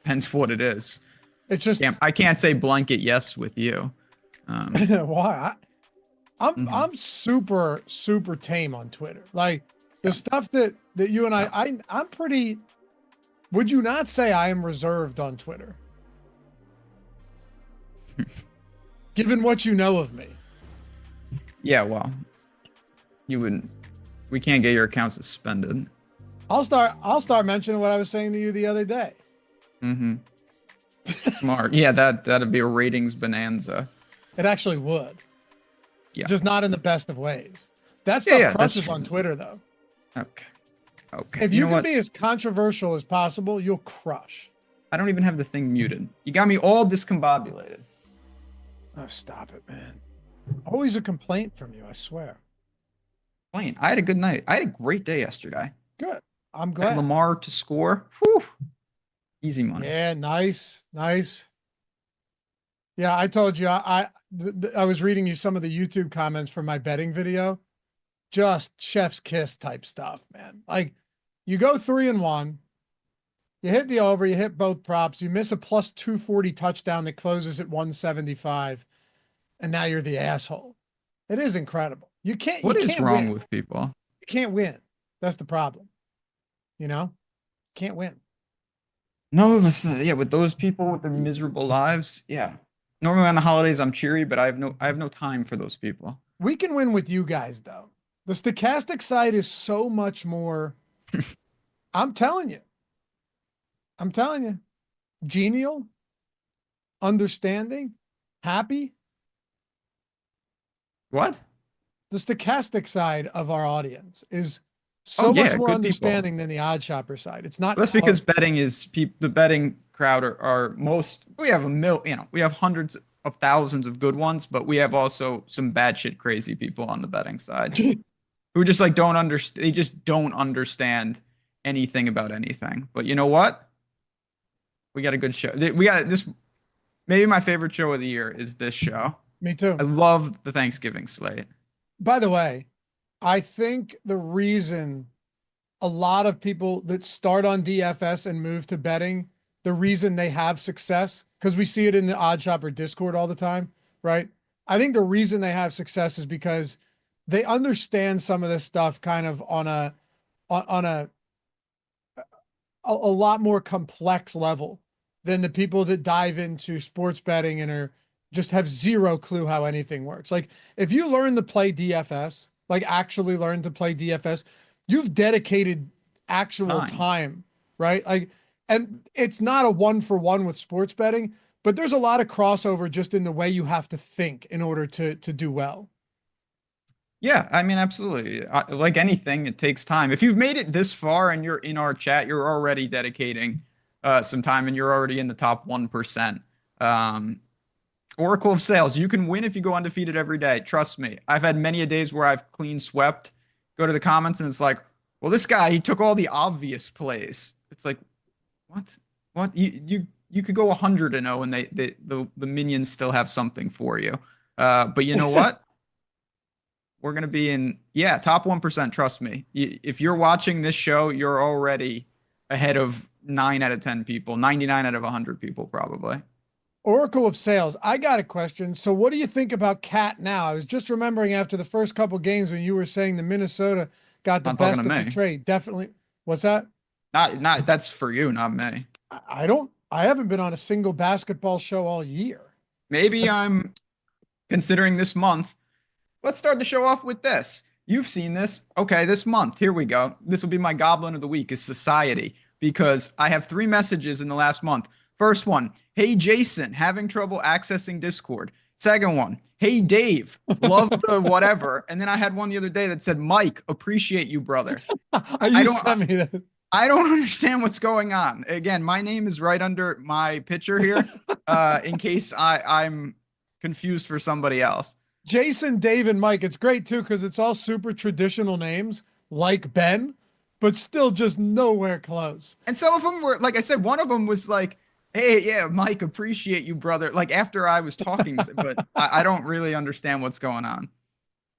depends what it is. It's just I can't say blanket yes with you. why I'm super tame on Twitter. Like the stuff that you and I'm pretty. Would you not say I am reserved on Twitter? Given what you know of me. Yeah, well, you wouldn't. We can't get your account suspended. I'll start mentioning what I was saying to you the other day. Smart. Yeah, that'd be a ratings bonanza. It actually would. Yeah. Just not in the best of ways. That stuff crushes on Twitter, though. Okay. If you can be as controversial as possible, you'll crush. I don't even have the thing muted. You got me all discombobulated. Oh, stop it, man. Always a complaint from you, I swear. I had a good night. I had a great day yesterday. Good. I'm glad. Lamar to score. Whew. Easy money. Yeah, nice. Yeah, I told you, I was reading you some of the YouTube comments from my betting video. Just chef's kiss type stuff, man. Like, you go 3-1, you hit the over, you hit both props, you miss a plus 240 touchdown that closes at 175, and now you're the asshole. It is incredible. What is wrong with people? You can't win. That's the problem. Can't win. No, listen, yeah, with those people with their miserable lives, yeah. Normally on the holidays I'm cheery, but I have no time for those people. We can win with you guys though. The Stokastic side is so much more. I'm telling you. Genial, understanding, happy. What? The Stokastic side of our audience is so much more understanding than the odd shopper side. It's not. That's because betting is the betting crowd are most. We have we have hundreds of thousands of good ones, but we have also some batshit crazy people on the betting side who just like don't understand. They just don't understand anything about anything. But you know what? We got a good show. We got this. Maybe my favorite show of the year is this show. Me too. I love the Thanksgiving slate. By the way, I think the reason a lot of people that start on DFS and move to betting, the reason they have success, because we see it in the Odd Shopper Discord all the time, right? I think the reason they have success is because they understand some of this stuff kind of on a lot more complex level than the people that dive into sports betting and just have zero clue how anything works. Like if you learn to play DFS, like actually learn to play DFS, you've dedicated actual time, right? Like, and it's not a 1-for-1 with sports betting, but there's a lot of crossover just in the way you have to think in order to do well. Yeah, I mean, absolutely. Like anything, it takes time. If you've made it this far and you're in our chat, you're already dedicating some time and you're already in the top 1%. Oracle of Sales, you can win if you go undefeated every day. Trust me. I've had many a days where I've clean swept. Go to the comments and it's like, well, this guy, he took all the obvious plays. It's like, what? You could go 100-0 and the minions still have something for you. But you know what? We're going to be in, top 1%. Trust me. If you're watching this show, you're already ahead of 9 out of 10 people, 99 out of 100 people, probably. Oracle of Sales, I got a question. So what do you think about Cat now? I was just remembering after the first couple games when you were saying the Minnesota got the best of the trade. Definitely. What's that? Not that's for you, not me. I haven't been on a single basketball show all year. Maybe I'm considering this month. Let's start the show off with this. You've seen this. Okay, this month. Here we go. This will be my goblin of the week is society, because I have 3 messages in the last month. First one, hey, Jason, having trouble accessing Discord. Second one, hey, Dave, love the whatever. And then I had one the other day that said, Mike, appreciate you, brother. I don't understand what's going on. Again, my name is right under my picture here in case I'm confused for somebody else. Jason, Dave, and Mike. It's great, too, because it's all super traditional names like Ben, but still just nowhere close. And some of them were, like I said, one of them was like, hey, yeah, Mike, appreciate you, brother. Like after I was talking, but I don't really understand what's going on.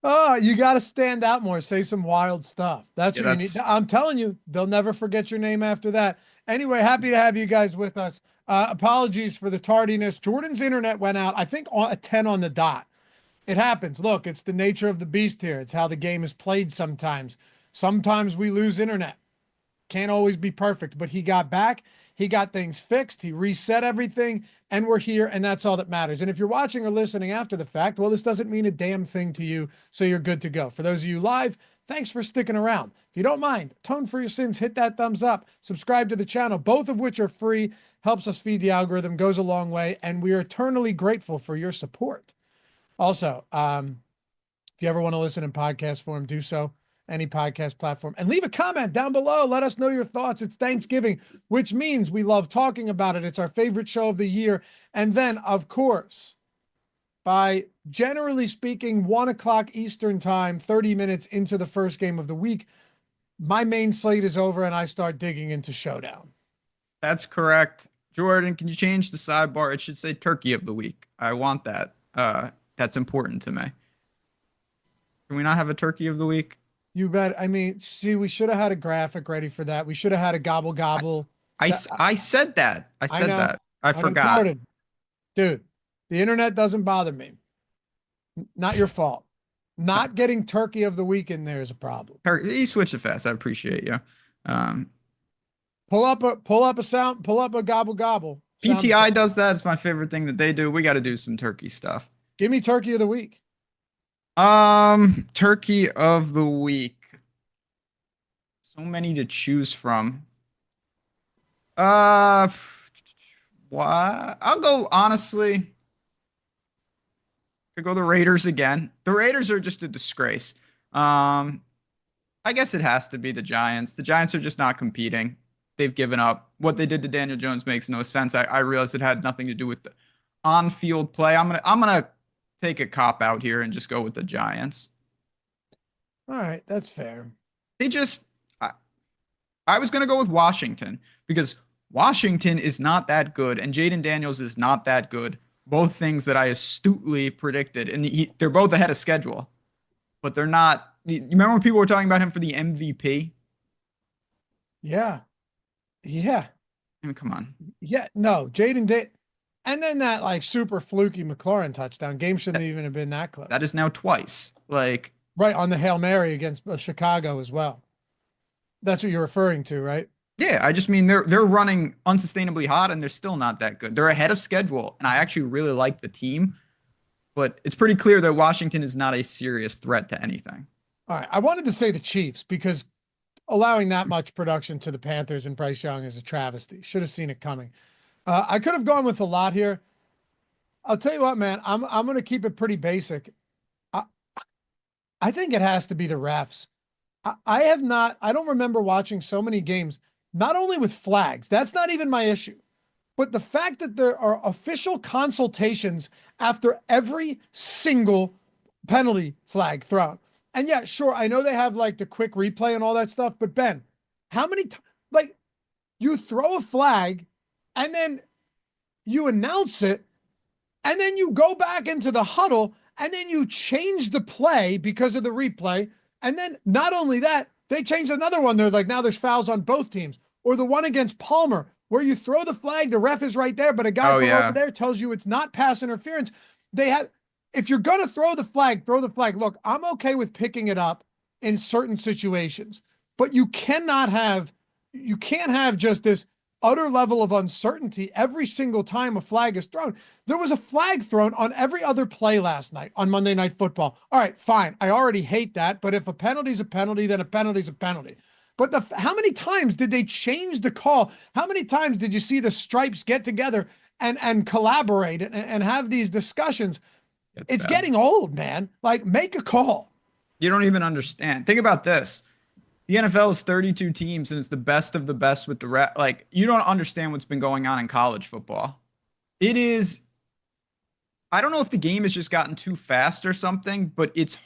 Oh, you got to stand out more. Say some wild stuff. That's Yeah, what you need. that's I'm telling you, they'll never forget your name after that. Anyway, happy to have you guys with us. Apologies for the tardiness. Jordan's internet went out, I think, at 10 on the dot. It happens. Look, it's the nature of the beast here. It's how the game is played sometimes. Sometimes we lose internet. Can't always be perfect, but he got back. He got things fixed. He reset everything, and we're here, and that's all that matters. And if you're watching or listening after the fact, well, this doesn't mean a damn thing to you, so you're good to go. For those of you live, thanks for sticking around. If you don't mind, atone for your sins, hit that thumbs up, subscribe to the channel, both of which are free, helps us feed the algorithm, goes a long way, and we are eternally grateful for your support. Also, if you ever want to listen in podcast form, do so. Any podcast platform, and leave a comment down below. Let us know your thoughts. It's Thanksgiving, which means we love talking about it. It's our favorite show of the year. And then, of course, by generally speaking, 1 o'clock Eastern time, 30 minutes into the first game of the week, my main slate is over and I start digging into Showdown. That's correct. Jordan, can you change the sidebar? It should say Turkey of the Week. I want that. That's important to me. Can we not have a Turkey of the Week? You bet. I mean, see, we should have had a graphic ready for that. We should have had a gobble gobble. I said that. I said that. I forgot. Jordan, dude, the internet doesn't bother me. Not your fault. Not getting Turkey of the Week in there is a problem. You switched it fast. I appreciate you. Pull up a gobble gobble. PTI does that. It's my favorite thing that they do. We got to do some Turkey stuff. Give me Turkey of the Week. Turkey of the Week. So many to choose from. What? I'll go, honestly. Could go the Raiders again. The Raiders are just a disgrace. I guess it has to be the Giants. The Giants are just not competing. They've given up. What they did to Daniel Jones makes no sense. I realized it had nothing to do with the on-field play. I'm gonna take a cop out here and just go with the Giants. All right, that's fair. I was going to go with Washington because Washington is not that good and Jaden Daniels is not that good. Both things that I astutely predicted. And they're both ahead of schedule, but they're not. You remember when people were talking about him for the MVP? Yeah. Yeah. I mean, come on. Yeah. No, and then that like super fluky McLaurin touchdown game shouldn't even have been that close. That is now twice. Like right on the Hail Mary against Chicago as well. That's what you're referring to, right? Yeah, I just mean they're running unsustainably hot and they're still not that good. They're ahead of schedule, and I actually really like the team, but it's pretty clear that Washington is not a serious threat to anything. All right, I wanted to say the Chiefs because allowing that much production to the Panthers and Bryce Young is a travesty. Should have seen it coming. I could have gone with a lot here. I'll tell you what, man, I'm going to keep it pretty basic. I think it has to be the refs. I don't remember watching so many games, not only with flags, that's not even my issue, but the fact that there are official consultations after every single penalty flag thrown. And yeah, sure, I know they have like the quick replay and all that stuff, but Ben, how many like you throw a flag and then you announce it and then you go back into the huddle and then you change the play because of the replay. And then not only that, they changed another one. They're like, now there's fouls on both teams. Or the one against Palmer where you throw the flag, the ref is right there, but a guy over there tells you it's not pass interference. If you're going to throw the flag, throw the flag. Look, I'm okay with picking it up in certain situations, but you can't have just this utter level of uncertainty every single time a flag is thrown. There was a flag thrown on every other play last night on Monday Night Football. All right, fine. I already hate that, but if a penalty's a penalty, then a penalty's a penalty. But how many times did they change the call? How many times did you see the stripes get together and collaborate and have these discussions? It's getting old, man. Like, make a call. You don't even understand. Think about this. The NFL is 32 teams, and it's the best of the best with the like, you don't understand what's been going on in college football. It is, I don't know if the game has just gotten too fast or something, but it's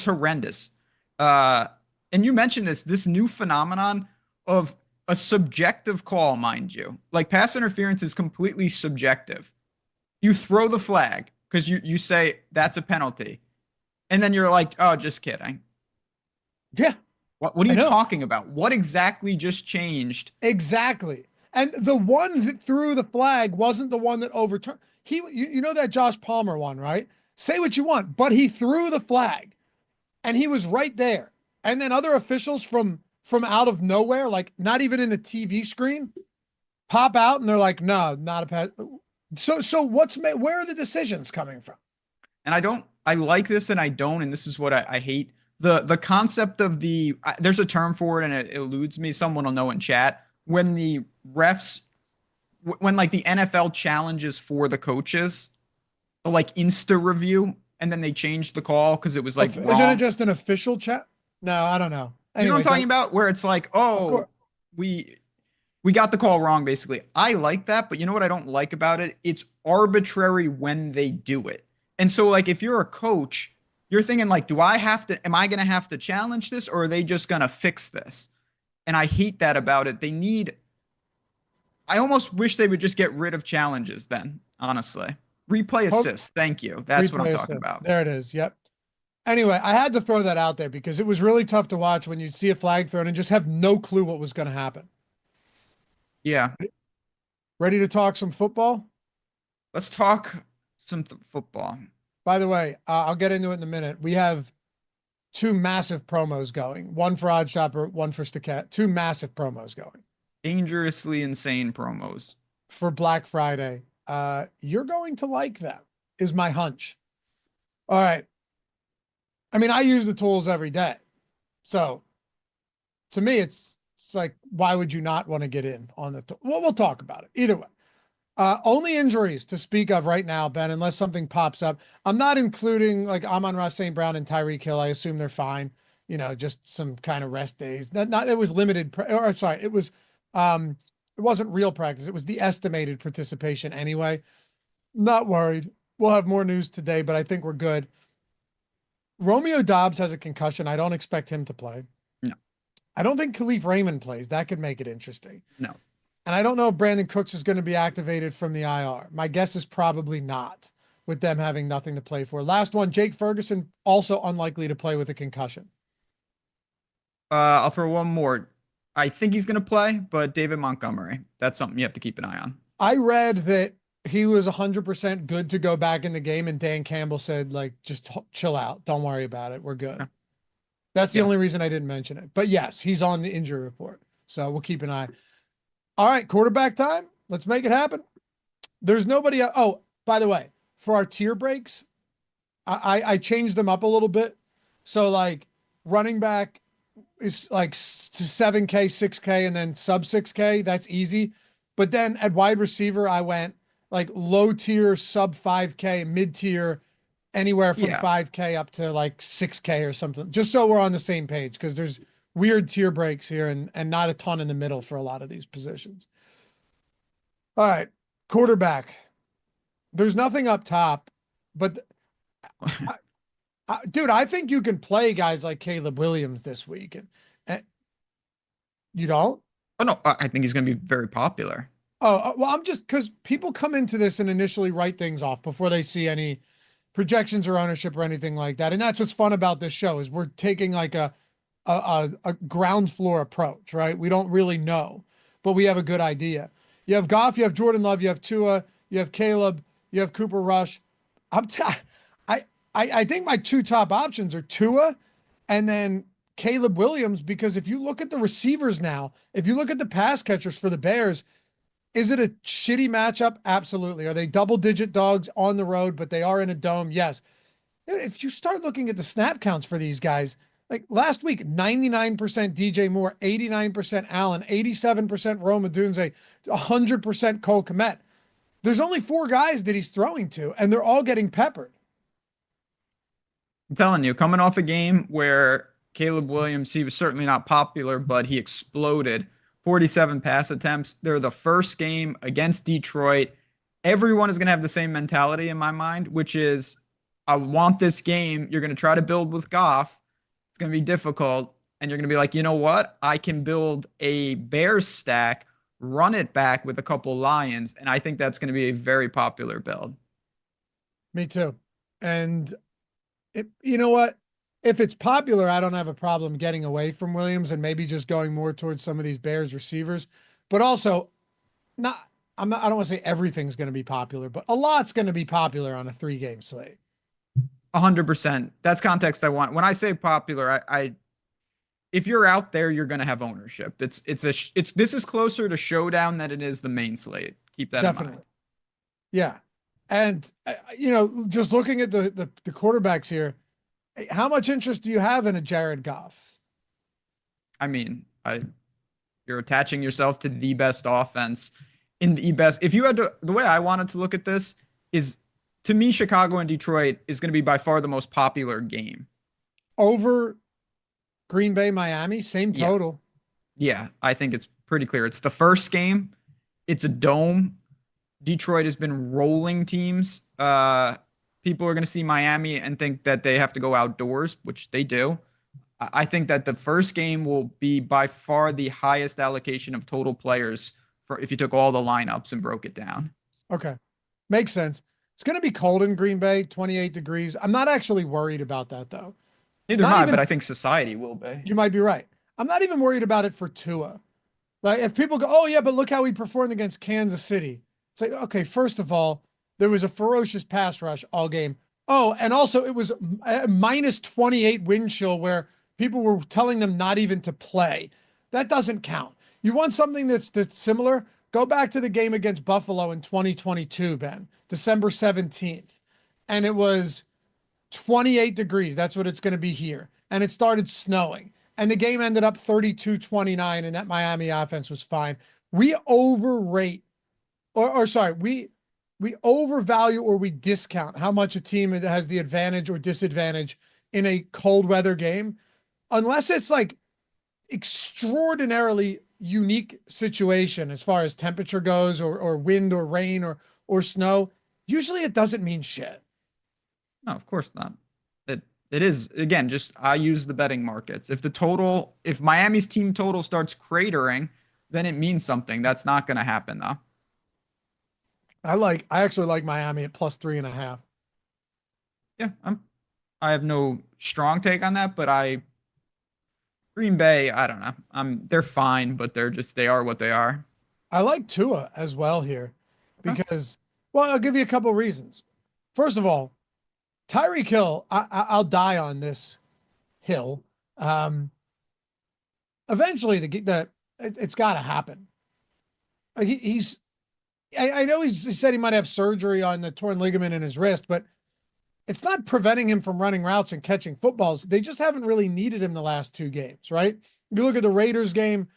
horrendous. And you mentioned this new phenomenon of a subjective call, mind you. Like, pass interference is completely subjective. You throw the flag because you say that's a penalty. And then you're like, oh, just kidding. Yeah, What are I you know. talking about? What exactly just changed? Exactly. And the one that threw the flag wasn't the one that overturned. You know that Josh Palmer one, right? Say what you want, but he threw the flag and he was right there. And then other officials from out of nowhere, like not even in the TV screen, pop out and they're like, "No, not a pass." So where are the decisions coming from? And I like this and I don't, and this is what I hate. The concept of there's a term for it and it eludes me. Someone will know in chat. When the refs, when like the NFL challenges for the coaches, like insta review, and then they changed the call because it was like Isn't it wrong. just an official chat? No, I don't know. You know what I'm Anyway, talking go. about? Where it's like, Of course. oh, we we got the call wrong, basically. I like that, but you know what I don't like about it? It's arbitrary when they do it. And so, like, if you're a coach, you're thinking, like, am I going to have to challenge this or are they just going to fix this? And I hate that about it. I almost wish they would just get rid of challenges then, honestly. Replay assist. Thank you. That's what I'm Replay talking assist. about. There it is. Yep. Anyway, I had to throw that out there because it was really tough to watch when you see a flag thrown and just have no clue what was going to happen. Yeah. Ready to talk some football? Let's talk some football. By the way, I'll get into it in a minute. We have two massive promos going. One for OddsShopper, one for Stokastic. Two massive promos going Dangerously insane promos. for Black Friday. You're going to like them, is my hunch. All right. I mean, I use the tools every day. So to me, it's like, why would you not want to get in on the well, we'll talk about it. Either way. Only injuries to speak of right now, Ben, unless something pops up. I'm not including like Amon-Ra St. Brown and Tyreek Hill. I assume they're fine. You know, just some kind of rest days. Not it was limited or sorry, it wasn't real practice. It was the estimated participation anyway. Not worried. We'll have more news today, but I think we're good. Romeo Dobbs has a concussion. I don't expect him to play. No. I don't think Khalif Raymond plays. That could make it interesting. No. And I don't know if Brandon Cooks is going to be activated from the IR. My guess is probably not, with them having nothing to play for. Last one, Jake Ferguson, also unlikely to play with a concussion. I'll throw one more. I think he's going to play, but David Montgomery, that's something you have to keep an eye on. I read that he was 100% good to go back in the game, and Dan Campbell said, like, just chill out. Don't worry about it. We're good. Yeah. That's the only reason I didn't mention it. But yes, he's on the injury report. So we'll keep an eye. All right, quarterback time. Let's make it happen. There's nobody. Oh, by the way, for our tier breaks, I changed them up a little bit. So like running back is like 7K, 6K, and then sub 6K. That's easy. But then at wide receiver, I went like low tier, sub 5K, mid tier, anywhere from 5K up to like 6K or something. Just so we're on the same page, because there's weird tier breaks here and not a ton in the middle for a lot of these positions. All right, quarterback. There's nothing up top, but dude, I think you can play guys like Caleb Williams this week. And you don't? Oh, no, I think he's going to be very popular. Oh, well, I'm just because people come into this and initially write things off before they see any projections or ownership or anything like that. And that's what's fun about this show is we're taking like a ground floor approach, right? We don't really know, but we have a good idea. You have Goff, you have Jordan Love, you have Tua, you have Caleb, you have Cooper Rush. I think my two top options are Tua and then Caleb Williams, because if you look at the receivers now, if you look at the pass catchers for the Bears, is it a shitty matchup? Absolutely. Are they double-digit dogs on the road, but they are in a dome? Yes. If you start looking at the snap counts for these guys, like last week, 99% DJ Moore, 89% Allen, 87% Rome Odunze, 100% Cole Kmet. There's only 4 guys that he's throwing to, and they're all getting peppered. I'm telling you, coming off a game where Caleb Williams, he was certainly not popular, but he exploded. 47 pass attempts. They're the first game against Detroit. Everyone is going to have the same mentality in my mind, which is, I want this game. You're going to try to build with Goff. It's going to be difficult. And you're going to be like, you know what? I can build a Bears stack, run it back with a couple Lions. And I think that's going to be a very popular build. Me too. And You know what? If it's popular, I don't have a problem getting away from Williams and maybe just going more towards some of these Bears receivers. But also, not I don't want to say everything's going to be popular, but a lot's going to be popular on a 3-game slate. 100%. That's context I want. When I say popular, I if you're out there, you're going to have ownership. This is closer to showdown than it is the main slate. Keep that in mind. Yeah. And just looking at the quarterbacks here, how much interest do you have in a Jared Goff? I mean, you're attaching yourself to the best offense in the best. If you had to, the way I wanted to look at this is, to me, Chicago and Detroit is going to be by far the most popular game. Over Green Bay, Miami, same total. Yeah, I think it's pretty clear. It's the first game. It's a dome. Detroit has been rolling teams. People are going to see Miami and think that they have to go outdoors, which they do. I think that the first game will be by far the highest allocation of total players for if you took all the lineups and broke it down. Okay. Makes sense. It's going to be cold in Green Bay, 28 degrees. I'm not actually worried about that, though. Neither am I, but I think society will be. You might be right. I'm not even worried about it for Tua. Like, if people go, oh, yeah, but look how he performed against Kansas City. It's like, okay, first of all, there was a ferocious pass rush all game. Oh, and also it was a minus 28 wind chill where people were telling them not even to play. That doesn't count. You want something that's similar? Go back to the game against Buffalo in 2022, Ben, December 17th. And it was 28 degrees. That's what it's going to be here. And it started snowing. And the game ended up 32-29, and that Miami offense was fine. We overrate, we overvalue or we discount how much a team has the advantage or disadvantage in a cold weather game, unless it's like extraordinarily unique situation as far as temperature goes, or wind or rain or snow. Usually it doesn't mean shit. No, of course not. It is, again, just I use the betting markets. If Miami's team total starts cratering, then it means something. That's not going to happen, though. I actually like Miami at +3.5. Yeah, I have no strong take on that, but Green Bay, I don't know. They're fine, but they are what they are. I like Tua as well here because, well, I'll give you a couple of reasons. First of all, Tyreek Hill, I'll die on this hill. Eventually, it's got to happen. I know he said he might have surgery on the torn ligament in his wrist, but it's not preventing him from running routes and catching footballs. They just haven't really needed him the last 2 games, right? You look at the Raiders game,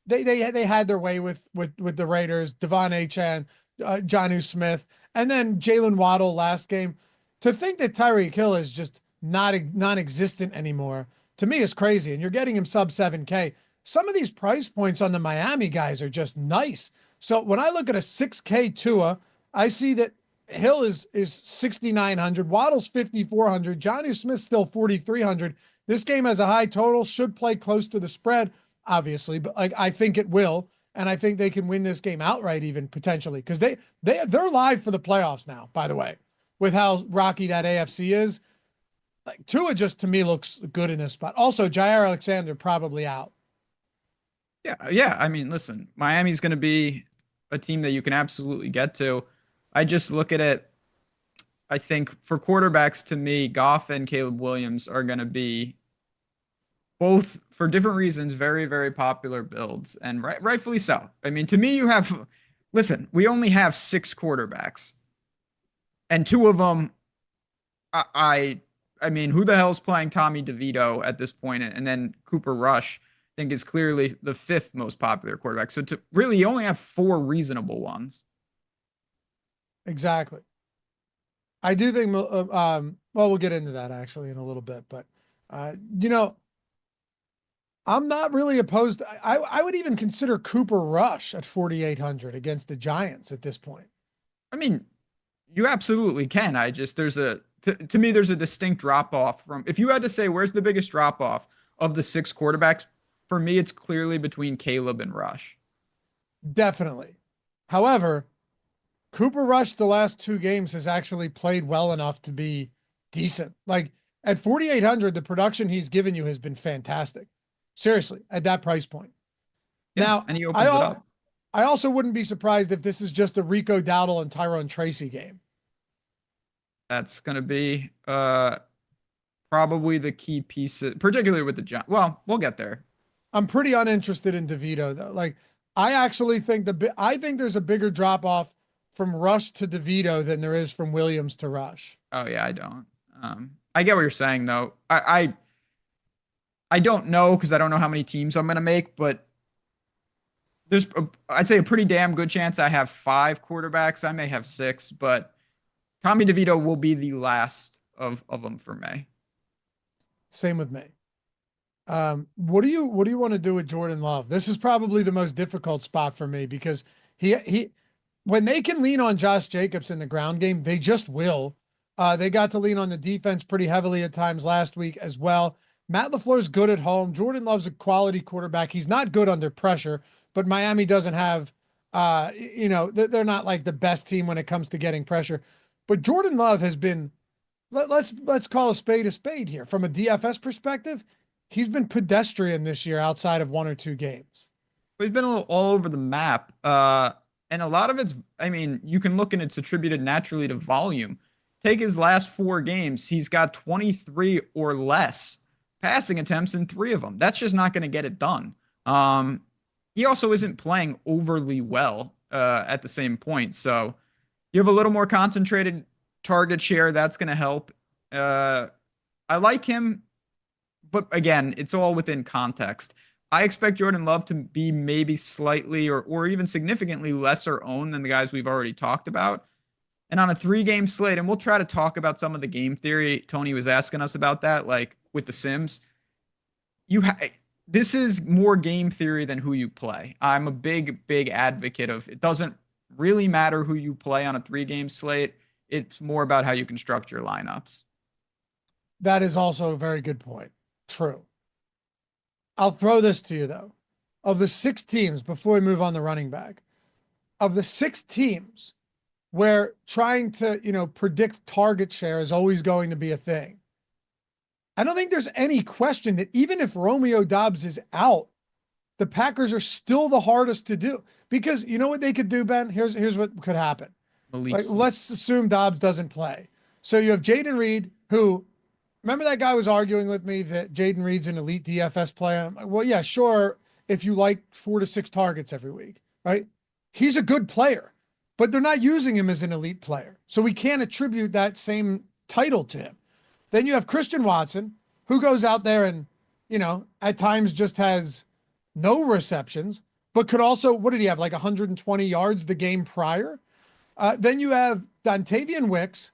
they had their way with the Raiders, Devon Achane, Jonnu Smith, and then Jalen Waddle last game. To think that Tyreek Hill is just non-existent anymore, to me, is crazy. And you're getting him sub 7K. Some of these price points on the Miami guys are just nice. So when I look at a 6K Tua, I see that Hill is 6,900, Waddle's 5,400, Jonnu Smith still 4,300. This game has a high total, should play close to the spread, obviously, but I think it will, and I think they can win this game outright, even potentially, because they're live for the playoffs now. By the way, with how rocky that AFC is, like Tua just to me looks good in this spot. Also, Jair Alexander probably out. Yeah. I mean, listen, Miami's going to be a team that you can absolutely get to. I just look at it. I think for quarterbacks, to me, Goff and Caleb Williams are going to be both, for different reasons, very, very popular builds, and rightfully so. I mean, to me, we only have 6 quarterbacks, and 2 of them, I mean, who the hell's playing Tommy DeVito at this point? And then Cooper Rush, I think, is clearly the 5th most popular quarterback. So you only have 4 reasonable ones. Exactly. I do think, well, we'll get into that actually in a little bit, but, I'm not really opposed. I would even consider Cooper Rush at 4,800 against the Giants at this point. I mean, you absolutely can. To me, there's a distinct drop off from, if you had to say, where's the biggest drop off of the 6 quarterbacks? For me, it's clearly between Caleb and Rush. Definitely. However, Cooper Rush, the last 2 games, has actually played well enough to be decent. Like, At 4,800, the production he's given you has been fantastic. Seriously, at that price point. Yeah, Now, and he opens it up. I also wouldn't be surprised if this is just a Rico Dowdle and Tyrone Tracy game. That's going to be probably the key piece, particularly with the Giants. Well, we'll get there. I'm pretty uninterested in DeVito though. Like, I actually think I think there's a bigger drop off from Rush to DeVito than there is from Williams to Rush. Oh yeah, I don't. I get what you're saying though. I don't know because I don't know how many teams I'm going to make, but I'd say a pretty damn good chance I have 5 quarterbacks. I may have 6, but Tommy DeVito will be the last of them for me. Same with me. What do you want to do with Jordan Love? This is probably the most difficult spot for me because he when they can lean on Josh Jacobs in the ground game, they just will. They got to lean on the defense pretty heavily at times last week as well. Matt LaFleur's good at home. Jordan Love's a quality quarterback. He's not good under pressure, but Miami doesn't have, they're not like the best team when it comes to getting pressure. But Jordan Love has been, let's call a spade here. From a DFS perspective, he's been pedestrian this year outside of 1 or 2 games. He's been a little all over the map. And a lot of it's, I mean, you can look and it's attributed naturally to volume. Take his last 4 games, he's got 23 or less passing attempts in 3 of them. That's just not going to get it done. He also isn't playing overly well at the same point. So you have a little more concentrated target share. That's going to help. I like him, but again, it's all within context. I expect Jordan Love to be maybe slightly or even significantly lesser owned than the guys we've already talked about. And on a 3-game slate, and we'll try to talk about some of the game theory. Tony was asking us about that, like with the Sims. This is more game theory than who you play. I'm a big advocate of it doesn't really matter who you play on a 3-game slate. It's more about how you construct your lineups. That is also a very good point. True. I'll throw this to you though. Of the 6 teams, before we move on to running back, of the 6 teams where trying to, predict target share is always going to be a thing, I don't think there's any question that even if Romeo Doubs is out, the Packers are still the hardest to do. Because you know what they could do, Ben? Here's what could happen. Like, let's assume Doubs doesn't play. So you have Jaden Reed, who, remember that guy was arguing with me that Jaden Reed's an elite DFS play? I'm like, well, yeah, sure, if you like 4 to 6 targets every week, right? He's a good player, but they're not using him as an elite player. So we can't attribute that same title to him. Then you have Christian Watson, who goes out there and, at times just has no receptions, but could also, what did he have, like 120 yards the game prior? Then you have Dontavian Wicks,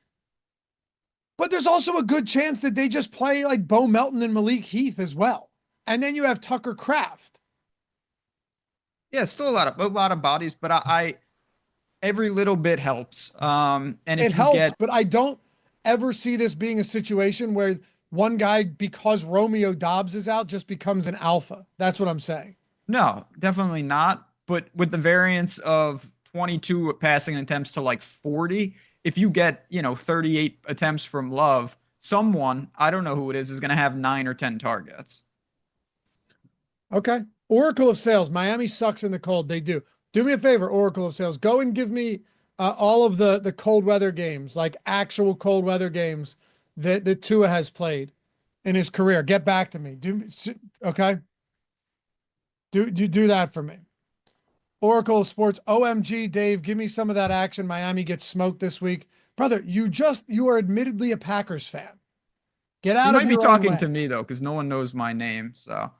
but there's also a good chance that they just play like Bo Melton and Malik Heath as well. And then you have Tucker Kraft. Yeah, still a lot of bodies, but I every little bit helps. And if it helps, but I don't ever see this being a situation where one guy, because Romeo Doubs is out, just becomes an alpha. That's what I'm saying. No, definitely not. But with the variance of 22 passing attempts to like 40, if you get, 38 attempts from Love, someone, I don't know who it is going to have 9 or 10 targets. Okay. Oracle of Sales. Miami sucks in the cold. They do. Do me a favor, Oracle of Sales. Go and give me all of the cold weather games, like actual cold weather games that Tua has played in his career. Get back to me. Okay. Do that for me. Oracle of Sports. OMG, Dave, give me some of that action. Miami gets smoked this week. Brother, you are admittedly a Packers fan. Get out of here. You might be talking to me though, because no one knows my name. So,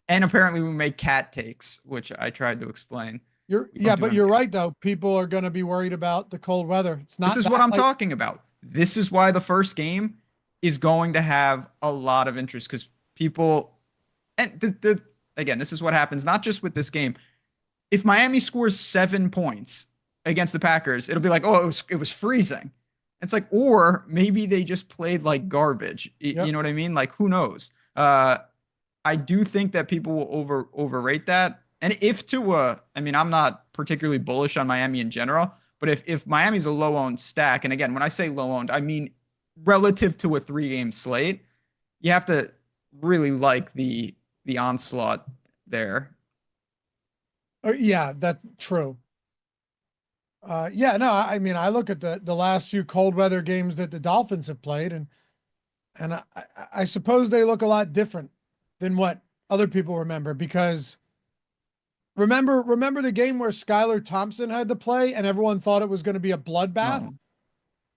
and apparently we make cat takes, which I tried to explain. But you're right though. People are going to be worried about the cold weather. It's not. This is what I'm talking about. This is why the first game is going to have a lot of interest because people, and again, this is what happens not just with this game. If Miami scores 7 points against the Packers, it'll be like, oh, it was freezing. It's like, or maybe they just played like garbage. Yep. You know what I mean? Like, who knows? I do think that people will overrate that. And if Tua, I mean, I'm not particularly bullish on Miami in general, but if Miami's a low-owned stack, and again, when I say low-owned, I mean relative to a 3-game slate, you have to really like the onslaught there. Yeah, that's true. Yeah, no, I mean, I look at the last few cold weather games that the Dolphins have played, and I suppose they look a lot different than what other people remember, because remember the game where Skylar Thompson had to play and everyone thought it was going to be a bloodbath? No.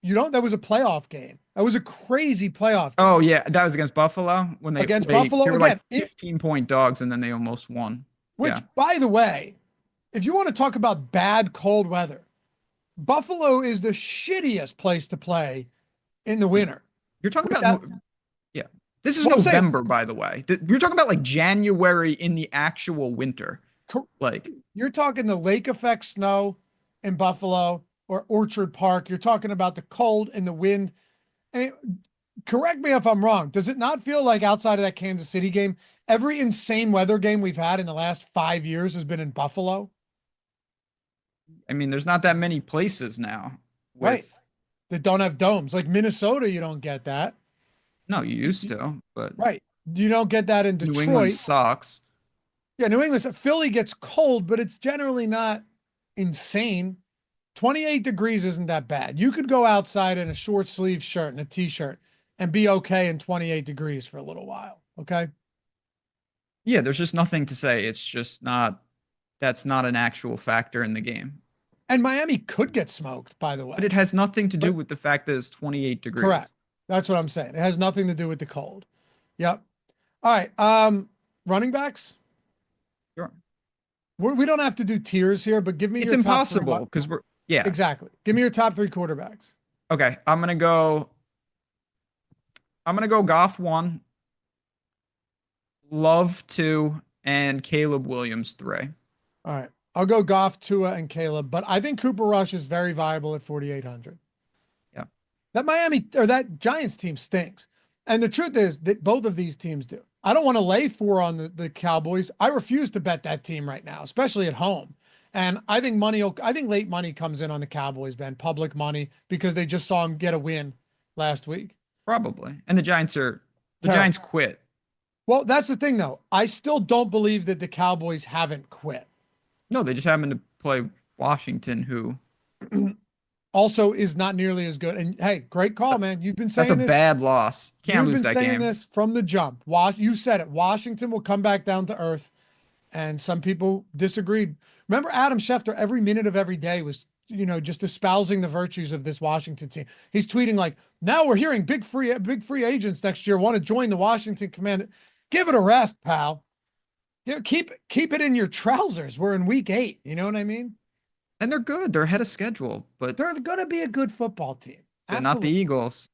You don't, that was a playoff game. That was a crazy playoff game Oh yeah, that was against Buffalo when against they Buffalo were again. like 15-point dogs and then they almost won. Which, Yeah. by the way, if you want to talk about bad cold weather, Buffalo is the shittiest place to play in the winter. You're talking With about that- yeah. This is Well, I'm saying- November, by the way. You're talking about like January in the actual winter. Like You're talking the lake effect snow in Buffalo or Orchard Park. You're talking about the cold and the wind. And correct me if I'm wrong. Does it not feel like outside of that Kansas City game, every insane weather game we've had in the last 5 years has been in Buffalo? I mean, there's not that many places now with Right. That don't have domes. Like Minnesota, you don't get that. No, you used to, but Right. You don't get that in New Detroit. England sucks. Yeah, New England, Philly gets cold, but it's generally not insane. 28 degrees isn't that bad. You could go outside in a short sleeve shirt and a t-shirt and be okay in 28 degrees for a little while. Okay. Yeah, there's just nothing to say. It's just not, that's not an actual factor in the game. And Miami could get smoked, by the way. But it has nothing to do with the fact that it's 28 degrees. Correct. That's what I'm saying. It has nothing to do with the cold. Yep. All right. Running backs. Sure. We don't have to do tiers here, but give me It's your top impossible three. because yeah. Exactly. Give me your top three quarterbacks. Okay, I'm gonna go Goff 1, Love 2, and Caleb Williams 3. All right. I'll go Goff, Tua, and Caleb, but I think Cooper Rush is very viable at 4,800. Yeah. That Miami or that Giants team stinks. And the truth is that both of these teams do. I don't want to lay 4 on the Cowboys. I refuse to bet that team right now, especially at home. And I think late money comes in on the Cowboys, Ben, public money, because they just saw him get a win last week. Probably. And the Giants Terrible. Giants quit. Well, that's the thing though. I still don't believe that the Cowboys haven't quit. No, they just happened to play Washington, who also is not nearly as good. And hey, great call, man. You've been saying that's a this. bad loss. Can't lose that You've been saying game. this from the jump. You said it. Washington will come back down to earth. And some people disagreed. Remember Adam Schefter every minute of every day was, just espousing the virtues of this Washington team. He's tweeting like, now we're hearing big free agents next year want to join the Washington Command. Give it a rest, pal. Keep it in your trousers. We're in week 8. You know what I mean? And they're good. They're ahead of schedule, but They're going to be a good football team. they're not the Eagles.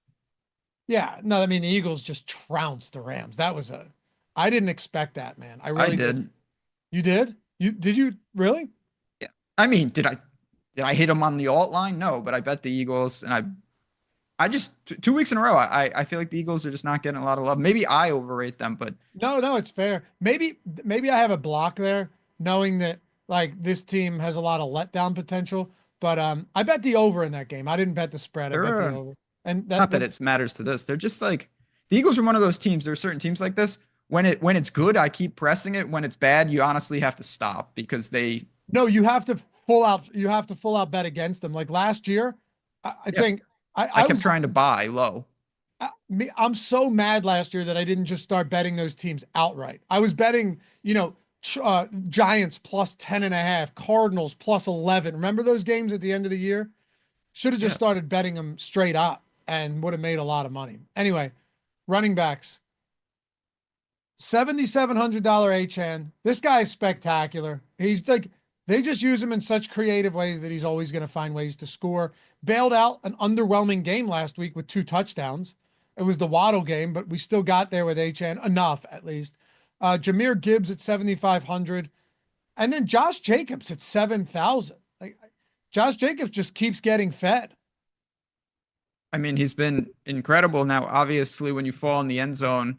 Yeah, no, I mean the Eagles just trounced the Rams. I didn't expect that, man. I really did. You did? Did you really? Yeah. I mean, did I hit them on the alt line? No, but I bet the Eagles, and I just 2 weeks in a row. I feel like the Eagles are just not getting a lot of love. Maybe I overrate them, but No, it's fair. Maybe I have a block there, knowing that like this team has a lot of letdown potential. But I bet the over in that game. I didn't bet the spread. I bet the over. And not that it matters to this. They're just like the Eagles are one of those teams. There are certain teams like this. When it's good, I keep pressing it. When it's bad, you honestly have to stop because they. No, you have to full out bet against them. Like last year, I think I kept trying to buy low. I'm so mad last year that I didn't just start betting those teams outright. I was betting, Giants plus 10.5, Cardinals plus 11. Remember those games at the end of the year? Should have just started betting them straight up and would have made a lot of money. Anyway, running backs. $7,700 H-N. This guy is spectacular. He's like, they just use him in such creative ways that he's always going to find ways to score. Bailed out an underwhelming game last week with 2 touchdowns. It was the Waddle game, but we still got there with H-N enough, at least. Jahmyr Gibbs at 7,500. And then Josh Jacobs at 7,000. Like Josh Jacobs just keeps getting fed. I mean, he's been incredible. Now, obviously, when you fall in the end zone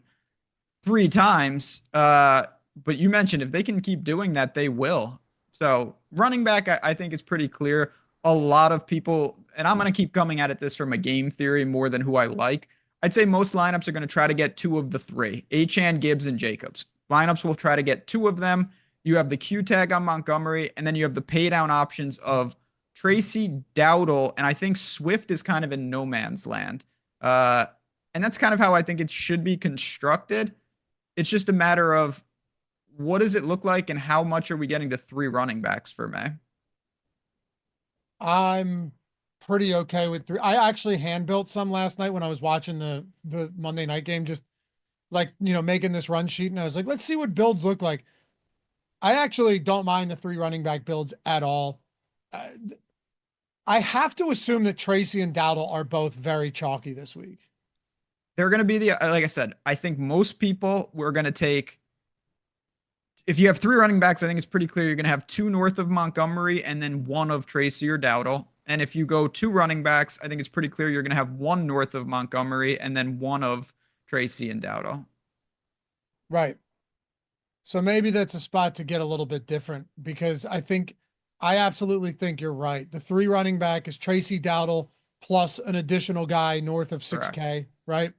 3 times, but you mentioned if they can keep doing that, they will. So running back, I think it's pretty clear. A lot of people, and I'm going to keep coming at this from a game theory more than who I like. I'd say most lineups are going to try to get two of the three, Achane, Gibbs, and Jacobs. Lineups will try to get two of them. You have the Q tag on Montgomery, and then you have the pay down options of Tracy, Dowdle, and I think Swift is kind of in no man's land. And that's kind of how I think it should be constructed. It's just a matter of what does it look like and how much are we getting to three running backs for me? I'm pretty okay with three. I actually hand built some last night when I was watching the Monday night game, just like, making this run sheet. And I was like, let's see what builds look like. I actually don't mind the three running back builds at all. I have to assume that Tracy and Dowdle are both very chalky this week. They're going to be like I said, I think most people were going to take, if you have three running backs, I think it's pretty clear you're going to have two north of Montgomery and then one of Tracy or Dowdle. And if you go two running backs, I think it's pretty clear you're going to have one north of Montgomery and then one of Tracy and Dowdle. Right. So maybe that's a spot to get a little bit different, because I absolutely think you're right. The three running back is Tracy, Dowdle plus an additional guy north of 6K, correct. Right?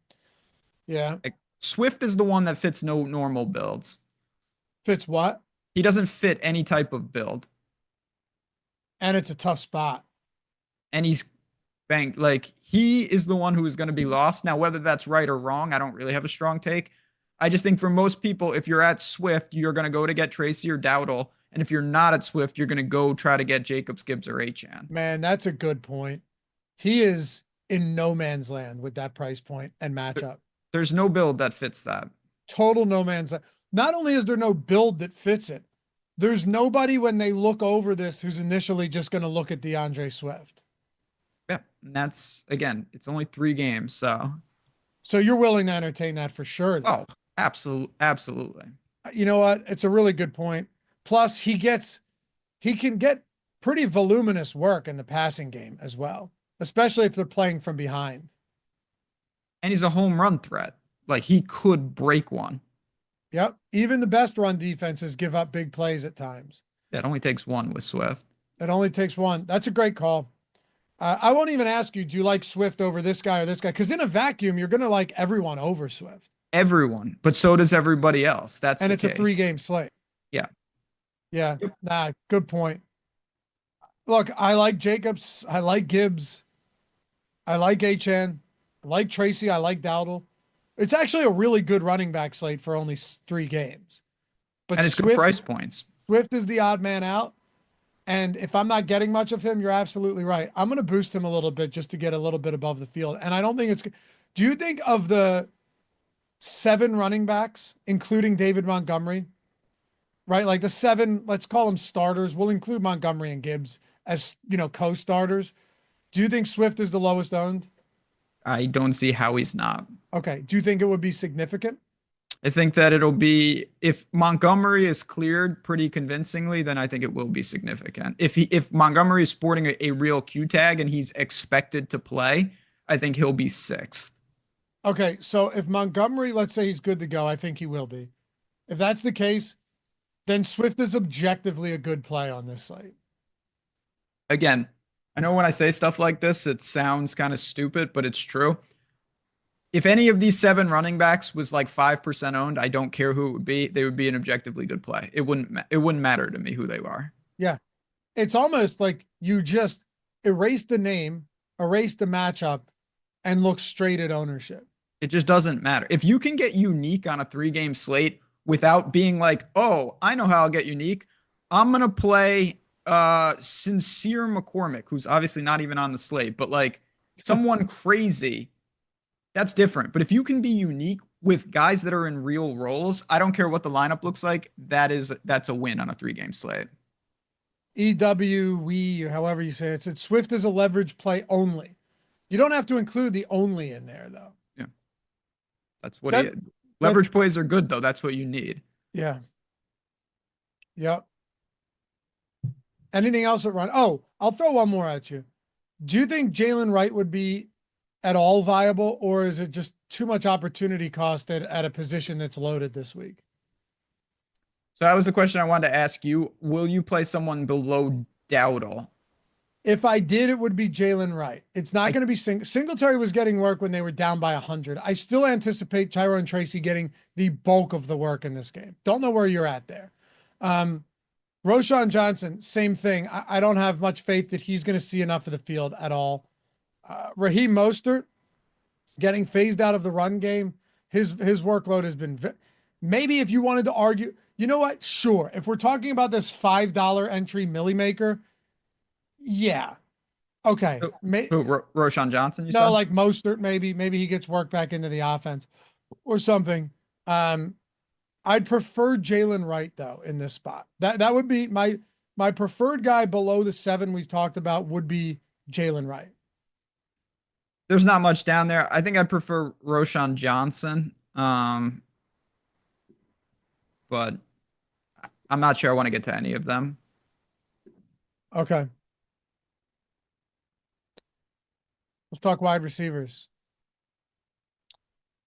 Yeah. Like, Swift is the one that fits no normal builds. Fits what? He doesn't fit any type of build. And it's a tough spot. And he's banked. Like, he is the one who is going to be lost. Now, whether that's right or wrong, I don't really have a strong take. I just think for most people, if you're at Swift, you're going to go to get Tracy or Dowdle. And if you're not at Swift, you're going to go try to get Jacobs, Gibbs, or Achane. Man, that's a good point. He is in no man's land with that price point and matchup. There's no build that fits that. Total no man's land. Not only is there no build that fits it, there's nobody when they look over this who's initially just going to look at DeAndre Swift. Yeah, and that's, again, it's only 3 games, so. So you're willing to entertain that for sure, though. Oh, absolutely. You know what? It's a really good point. Plus, he can get pretty voluminous work in the passing game as well, especially if they're playing from behind. And he's a home run threat. Like, he could break one. Yep. Even the best run defenses give up big plays at times. Yeah, it only takes one with Swift. It only takes one. That's a great call. I won't even ask you, do you like Swift over this guy or this guy? Because in a vacuum, you're going to like everyone over Swift. Everyone, but so does everybody else. And it's a 3-game slate. Yeah. Yeah. Nah, good point. Look, I like Jacobs. I like Gibbs. I like Achane. I like Tracy. I like Dowdle. It's actually a really good running back slate for only 3 games. But and it's good price points. Swift is the odd man out. And if I'm not getting much of him, you're absolutely right. I'm going to boost him a little bit just to get a little bit above the field. And I don't think it's, do you think of the 7 running backs, including David Montgomery, right? Like the 7, let's call them starters. We'll include Montgomery and Gibbs as, co-starters. Do you think Swift is the lowest owned? I don't see how he's not. Okay. Do you think it would be significant? I think that it'll be, if Montgomery is cleared pretty convincingly, then I think it will be significant. If Montgomery is sporting a real Q tag and he's expected to play, I think he'll be 6th. Okay. So if Montgomery, let's say he's good to go, I think he will be. If that's the case, then Swift is objectively a good play on this slate. Again, I know when I say stuff like this, it sounds kind of stupid, but it's true. If any of these 7 running backs was like 5% owned, I don't care who it would be. They would be an objectively good play. It wouldn't matter to me who they are. Yeah. It's almost like you just erase the name, erase the matchup, and look straight at ownership. It just doesn't matter. If you can get unique on a 3-game slate without being like, oh, I know how I'll get unique. I'm going to play Sincere McCormick, who's obviously not even on the slate, but like someone crazy. That's different. But if you can be unique with guys that are in real roles, I don't care what the lineup looks like. That's a win on a 3-game slate. EWE, however you say it, Swift is a leverage play only. You don't have to include the only in there though. Yeah. That's what leverage plays are good though. That's what you need. Yeah. Yep. Anything else at run? Oh, I'll throw one more at you. Do you think Jalen Wright would be at all viable, or is it just too much opportunity cost at a position that's loaded this week? So that was the question I wanted to ask you. Will you play someone below Dowdle? If I did, it would be Jalen Wright. It's not going to be Singletary was getting work when they were down by 100. I still anticipate Tyrone Tracy getting the bulk of the work in this game. Don't know where you're at there. Roschon Johnson, same thing. I don't have much faith that he's going to see enough of the field at all. Raheem Mostert getting phased out of the run game. His workload has been maybe if you wanted to argue, you know what? Sure. If we're talking about this $5 entry milli maker, yeah. Okay. Roschon Johnson, no, like Mostert, maybe he gets work back into the offense or something. I'd prefer Jalen Wright though in this spot. That would be my preferred guy below the 7 we've talked about would be Jalen Wright. There's not much down there. I think I'd prefer Roschon Johnson. But I'm not sure I want to get to any of them. Okay. Let's talk wide receivers.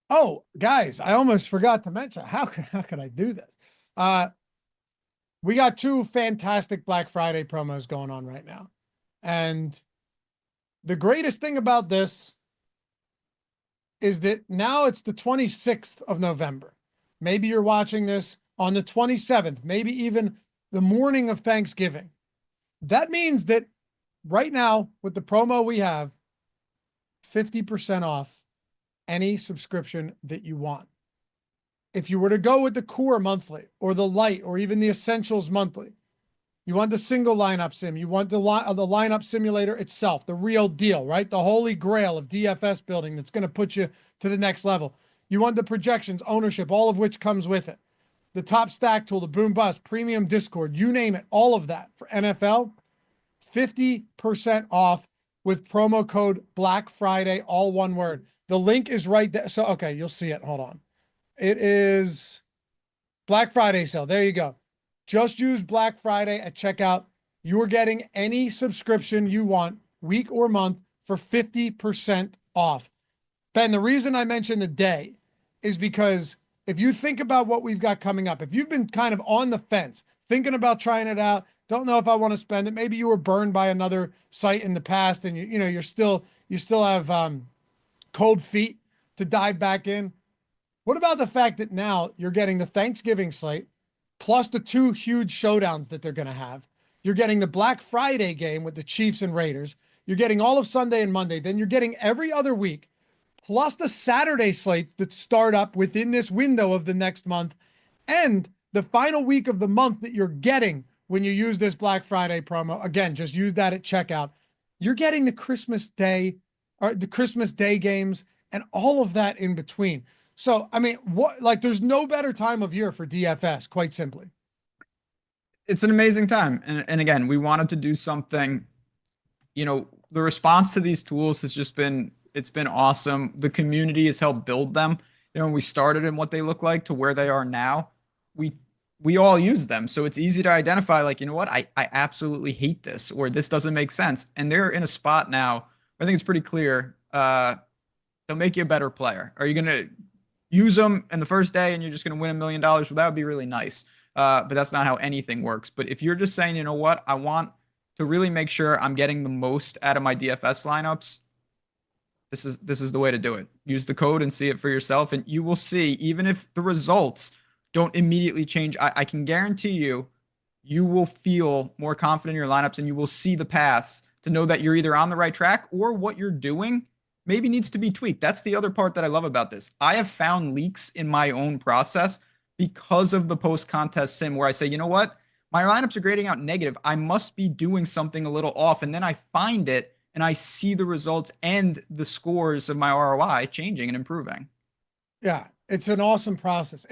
Oh, guys, I almost forgot to mention how could I do this? We got 2 fantastic Black Friday promos going on right now. And the greatest thing about this is that now it's the 26th of November. Maybe you're watching this on the 27th, maybe even the morning of Thanksgiving. That means that right now with the promo we have 50% off any subscription that you want. If you were to go with the core monthly or the light or even the essentials monthly, you want the single lineup sim, you want the lineup simulator itself, the real deal, right? The holy grail of DFS building that's going to put you to the next level. You want the projections, ownership, all of which comes with it. The top stack tool, the boom bust, premium Discord, you name it, all of that for NFL, 50% off with promo code Black Friday, all one word. The link is right there. So, okay, you'll see it. Hold on. It is Black Friday sale. There you go. Just use Black Friday at checkout. You are getting any subscription you want, week or month, for 50% off. Ben, the reason I mentioned the day is because if you think about what we've got coming up, if you've been kind of on the fence, thinking about trying it out, don't know if I want to spend it, maybe you were burned by another site in the past and you still have cold feet to dive back in. What about the fact that now you're getting the Thanksgiving slate plus the 2 huge showdowns that they're going to have? You're getting the Black Friday game with the Chiefs and Raiders. You're getting all of Sunday and Monday. Then you're getting every other week, plus the Saturday slates that start up within this window of the next month, and the final week of the month that you're getting when you use this Black Friday promo. Again, just use that at checkout. You're getting the Christmas Day or the Christmas Day games and all of that in between. So, I mean, there's no better time of year for DFS, quite simply. It's an amazing time. And again, we wanted to do something, the response to these tools has just been, it's been awesome. The community has helped build them. When we started and what they look like to where they are now, we all use them. So it's easy to identify, like, you know what, I absolutely hate this, or this doesn't make sense. And they're in a spot now, I think it's pretty clear, they'll make you a better player. Are you going to use them in the first day and you're just going to win $1 million? Well, that would be really nice. But that's not how anything works. But if you're just saying, you know what, I want to really make sure I'm getting the most out of my DFS lineups, this is the way to do it. Use the code and see it for yourself, and you will see, even if the results don't immediately change, I can guarantee you will feel more confident in your lineups, and you will see the paths to know that you're either on the right track or what you're doing maybe needs to be tweaked. That's the other part that I love about this. I have found leaks in my own process because of the post-contest sim where I say, you know what, my lineups are grading out negative. I must be doing something a little off. And then I find it and I see the results and the scores of my ROI changing and improving. Yeah, it's an awesome process.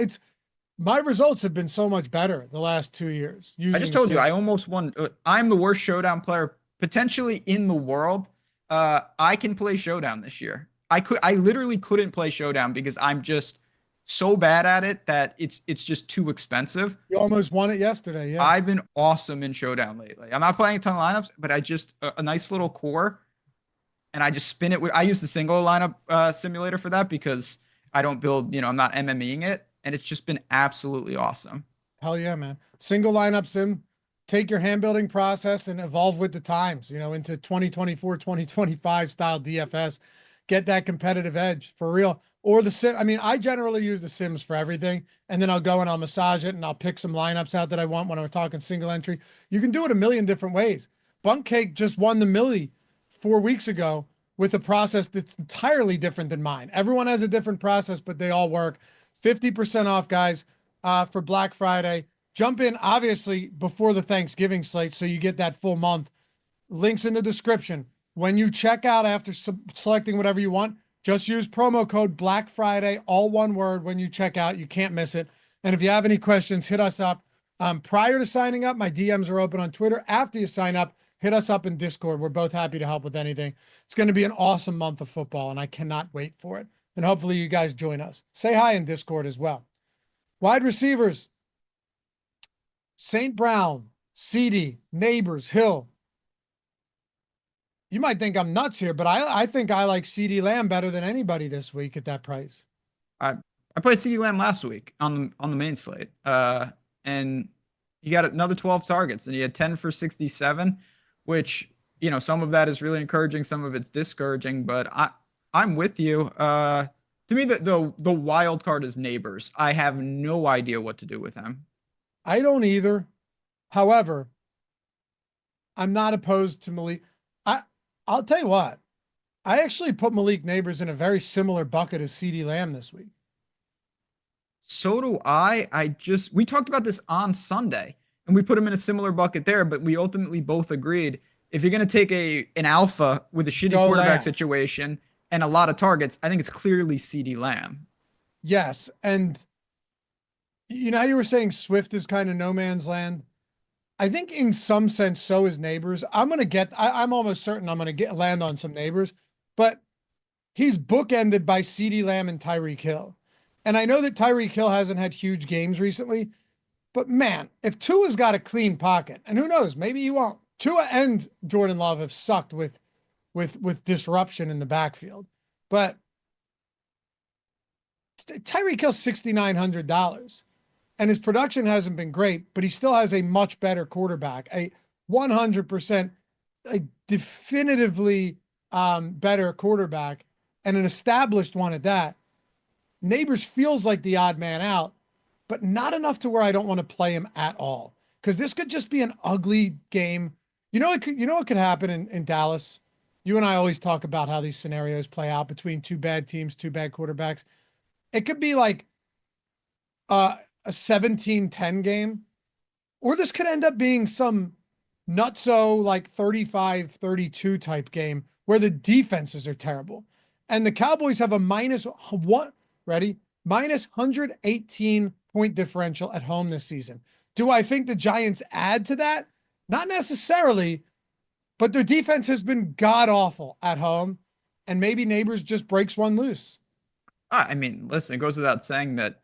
My results have been so much better the last 2 years. I just told you, I almost won. I'm the worst showdown player potentially in the world. I can play showdown this year. I literally couldn't play showdown because I'm just so bad at it that it's just too expensive. You almost won it yesterday. Yeah. I've been awesome in showdown lately. I'm not playing a ton of lineups, but I just a nice little core and I just spin it with, I use the single lineup simulator for that because I don't build, I'm not MMEing it, and it's just been absolutely awesome. Hell yeah, man. Single lineup sim. take your hand building process and evolve with the times, into 2024, 2025 style DFS, get that competitive edge for real. Or the sim. I mean, I generally use the Sims for everything, and then I'll go and I'll massage it and I'll pick some lineups out that I want when I'm talking single entry. You can do it a million different ways. Bunk Cake just won the Millie 4 weeks ago with a process that's entirely different than mine. Everyone has a different process, but they all work. 50% off, guys, for Black Friday. Jump in, obviously, before the Thanksgiving slate, so you get that full month. Links in the description. When you check out after selecting whatever you want, just use promo code Black Friday, all one word, when you check out. You can't miss it. And if you have any questions, hit us up. Prior to signing up, my DMs are open on Twitter. After you sign up, hit us up in Discord. We're both happy to help with anything. It's going to be an awesome month of football, and I cannot wait for it. And hopefully you guys join us. Say hi in Discord as well. Wide receivers: St. Brown, CD, Neighbors, Hill. You might think I'm nuts here, but I think I like CD Lamb better than anybody this week at that price. I played CD Lamb last week on the main slate, and he got another 12 targets, and he had 10 for 67, which, some of that is really encouraging, some of it's discouraging. But I'm with you. To me, the wild card is Neighbors. I have no idea what to do with him. I don't either. However, I'm not opposed to Malik. I'll tell you what, I actually put Malik Neighbors in a very similar bucket as CD Lamb this week. So do I. We talked about this on Sunday, and we put him in a similar bucket there, but we ultimately both agreed if you're going to take an alpha with a shitty quarterback situation and a lot of targets, I think it's clearly CD Lamb. Yes, and how you were saying Swift is kind of no man's land? I think in some sense, so is Neighbors. I'm almost certain I'm going to land on some Neighbors, but he's bookended by CD Lamb and Tyreek Hill. And I know that Tyreek Hill hasn't had huge games recently, but man, if Tua's got a clean pocket, and who knows, maybe he won't. Tua and Jordan Love have sucked with disruption in the backfield, but Tyreek Hill's $6,900. And his production hasn't been great, but he still has a much better quarterback, a 100%, a definitively better quarterback, and an established one at that. Neighbors feels like the odd man out, but not enough to where I don't want to play him at all. Because this could just be an ugly game. What could happen in Dallas? You and I always talk about how these scenarios play out between two bad teams, two bad quarterbacks. It could be like a 17-10 game, or this could end up being some nutso like 35-32 type game where the defenses are terrible. And the Cowboys have a minus 118 point differential at home this season. Do I think the Giants add to that? Not necessarily, but their defense has been god awful at home, and maybe Neighbors just breaks one loose. I mean, listen, it goes without saying that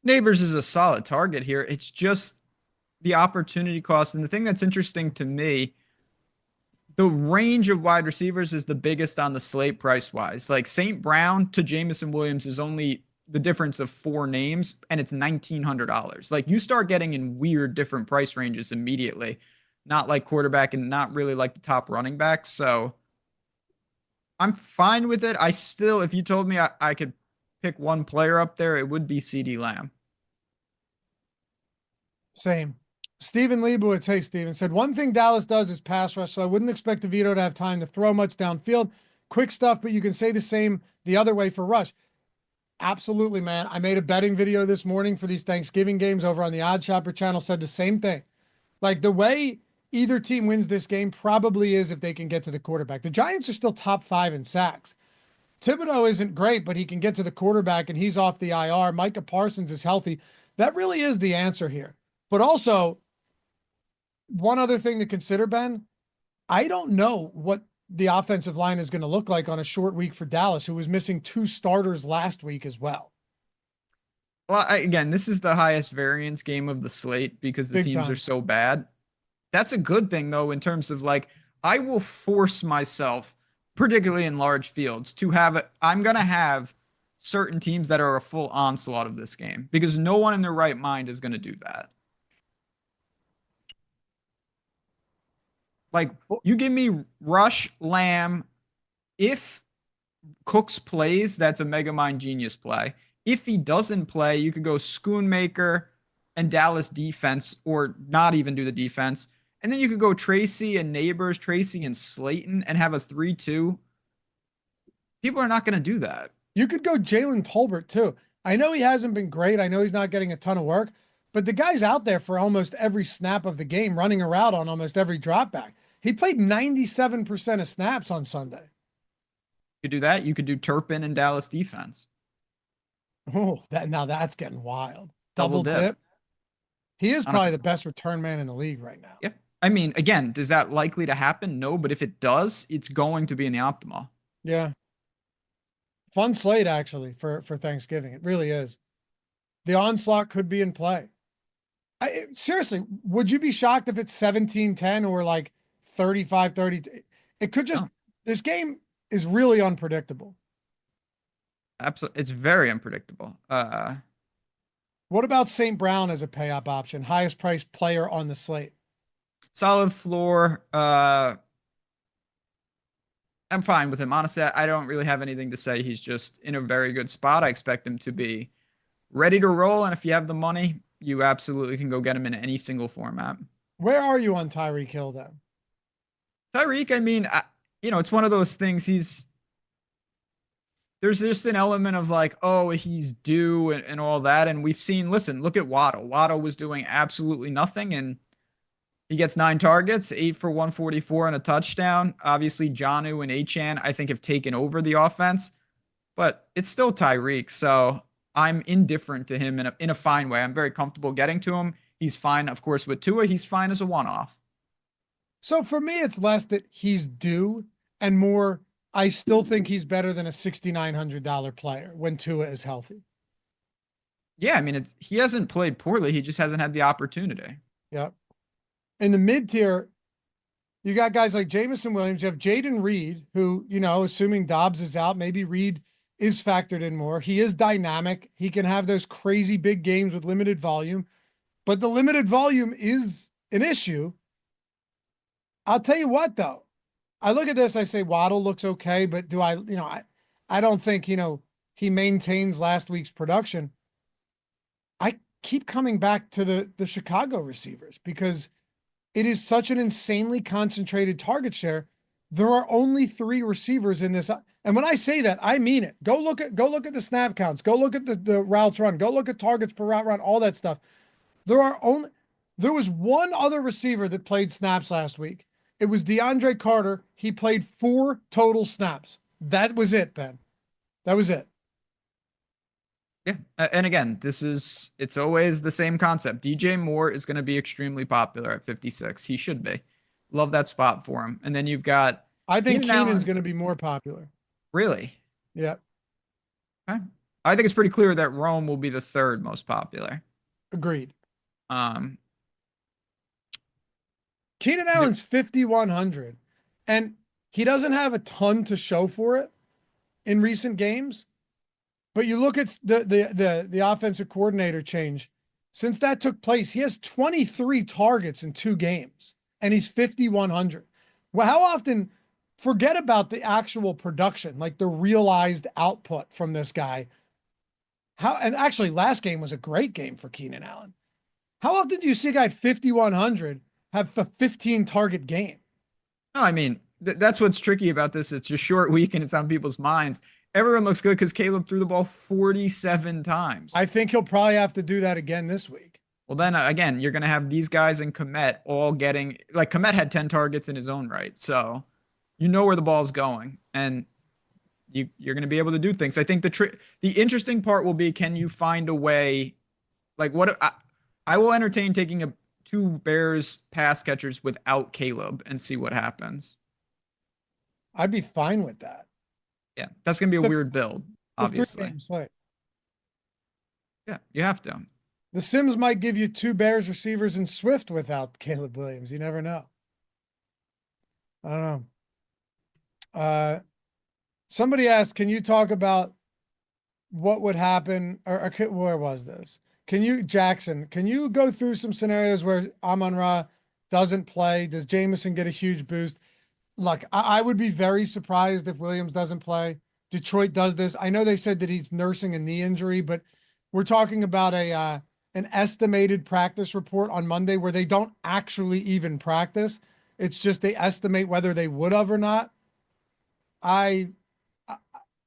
Neighbors is a solid target here. It's just the opportunity cost. And the thing that's interesting to me, the range of wide receivers is the biggest on the slate price-wise. Like St. Brown to Jamison Williams is only the difference of 4 names, and it's $1,900. Like, you start getting in weird different price ranges immediately. Not like quarterback and not really like the top running backs. So I'm fine with it. If you told me I could pick one player up there, it would be CD Lamb. Same. Stephen Leibowitz, hey, Steven, said one thing Dallas does is pass rush, so I wouldn't expect DeVito to have time to throw much downfield. Quick stuff, but you can say the same the other way for rush. Absolutely, man. I made a betting video this morning for these Thanksgiving games over on the Odd Shopper channel, said the same thing. Like, the way either team wins this game probably is if they can get to the quarterback. The Giants are still top 5 in sacks. Thibodeau isn't great, but he can get to the quarterback, and he's off the IR. Micah Parsons is healthy. That really is the answer here. But also, one other thing to consider, Ben, I don't know what the offensive line is going to look like on a short week for Dallas, who was missing 2 starters last week as well. Well, again, this is the highest variance game of the slate because the teams are so bad. That's a good thing, though, in terms of, like, I will force myself, particularly in large fields, to I'm going to have certain teams that are a full onslaught of this game because no one in their right mind is going to do that. Like Well, you give me Rush, Lamb. If Cooks plays, that's a Megamind genius play. If he doesn't play, you could go Schoonmaker and Dallas defense, or not even do the defense. And then you could go Tracy and Neighbors, Tracy and Slayton, and have a 3-2. People are not going to do that. you could go Jalen Tolbert too. I know he hasn't been great. I know he's not getting a ton of work, but the guy's out there for almost every snap of the game, running around on almost every drop back. He played 97% of snaps on Sunday. You could do that. You could do Turpin and Dallas defense. Oh, now that's getting wild. Double dip. He is probably the best return man in the league right now. Yeah. I mean, again, is that likely to happen? No, but if it does, it's going to be in the optimal. Yeah. Fun slate actually for Thanksgiving. It really is. The onslaught could be in play. Seriously, would you be shocked if it's 17-10 or like 35-30? It could just, this game is really unpredictable. Absolutely. It's very unpredictable. What about St. Brown as a pay up option? Highest priced player on the slate. Solid floor. I'm fine with him. Honestly, I don't really have anything to say. He's just in a very good spot. I expect him to be ready to roll. And if you have the money, you absolutely can go get him in any single format. Where are you on Tyreek Hill then? Tyreek, I mean, it's one of those things. There's just an element of like, oh, he's due and all that. And we've seen, look at Waddle. Waddle was doing absolutely nothing. And he gets 9 targets, 8 for 144 and a touchdown. Obviously, Jonnu and Achane, I think, have taken over the offense, but it's still Tyreek. So I'm indifferent to him in a fine way. I'm very comfortable getting to him. He's fine, of course, with Tua. He's fine as a one-off. So for me, it's less that he's due and more, I still think he's better than a $6,900 player when Tua is healthy. Yeah, I mean, he hasn't played poorly. He just hasn't had the opportunity. Yep. In the mid tier, you got guys like Jamison Williams. You have Jaden Reed, who, assuming Dobbs is out, maybe Reed is factored in more. He is dynamic. He can have those crazy big games with limited volume, but the limited volume is an issue. I'll tell you what, though. I look at this, I say Waddle looks okay, but I don't think, he maintains last week's production. I keep coming back to the Chicago receivers because it is such an insanely concentrated target share. There are only 3 receivers in this. And when I say that, I mean it. Go look at the snap counts. Go look at the routes run. Go look at targets per route run, all that stuff. There was one other receiver that played snaps last week. It was DeAndre Carter. He played 4 total snaps. That was it, Ben. That was it. Yeah. And again, it's always the same concept. DJ Moore is going to be extremely popular at 56. He should be. Love that spot for him. And then you've got. I think Keenan's going to be more popular. Really? Yeah. Okay. I think it's pretty clear that Rome will be the 3rd most popular. Agreed. Keenan Allen's 5,100, and he doesn't have a ton to show for it in recent games. But you look at the offensive coordinator change. Since that took place, he has 23 targets in 2 games, and he's 5,100. Well, how often, forget about the actual production, like the realized output from this guy. And actually, last game was a great game for Keenan Allen. How often do you see a guy at 5,100 have a 15 target game? No, I mean, that's what's tricky about this. It's a short week and it's on people's minds. Everyone looks good because Caleb threw the ball 47 times. I think he'll probably have to do that again this week. Well, then again, you're going to have these guys and Kmet all getting, like Kmet had 10 targets in his own right. So you know where the ball's going and you're going to be able to do things. I think the interesting part will be, can you find a way, like I will entertain taking 2 Bears pass catchers without Caleb and see what happens. I'd be fine with that. Yeah, that's going to be a weird build, obviously. Yeah, you have to. The Sims might give you 2 Bears receivers in Swift without Caleb Williams. You never know. I don't know. Somebody asked, can you talk about what would happen, or where was this? Jackson, can you go through some scenarios where Amon-Ra doesn't play. Does Jameson get a huge boost? Look, I would be very surprised if Williams doesn't play. Detroit does this. I know they said that he's nursing a knee injury, but we're talking about an estimated practice report on Monday where they don't actually even practice. It's just they estimate whether they would have or not. I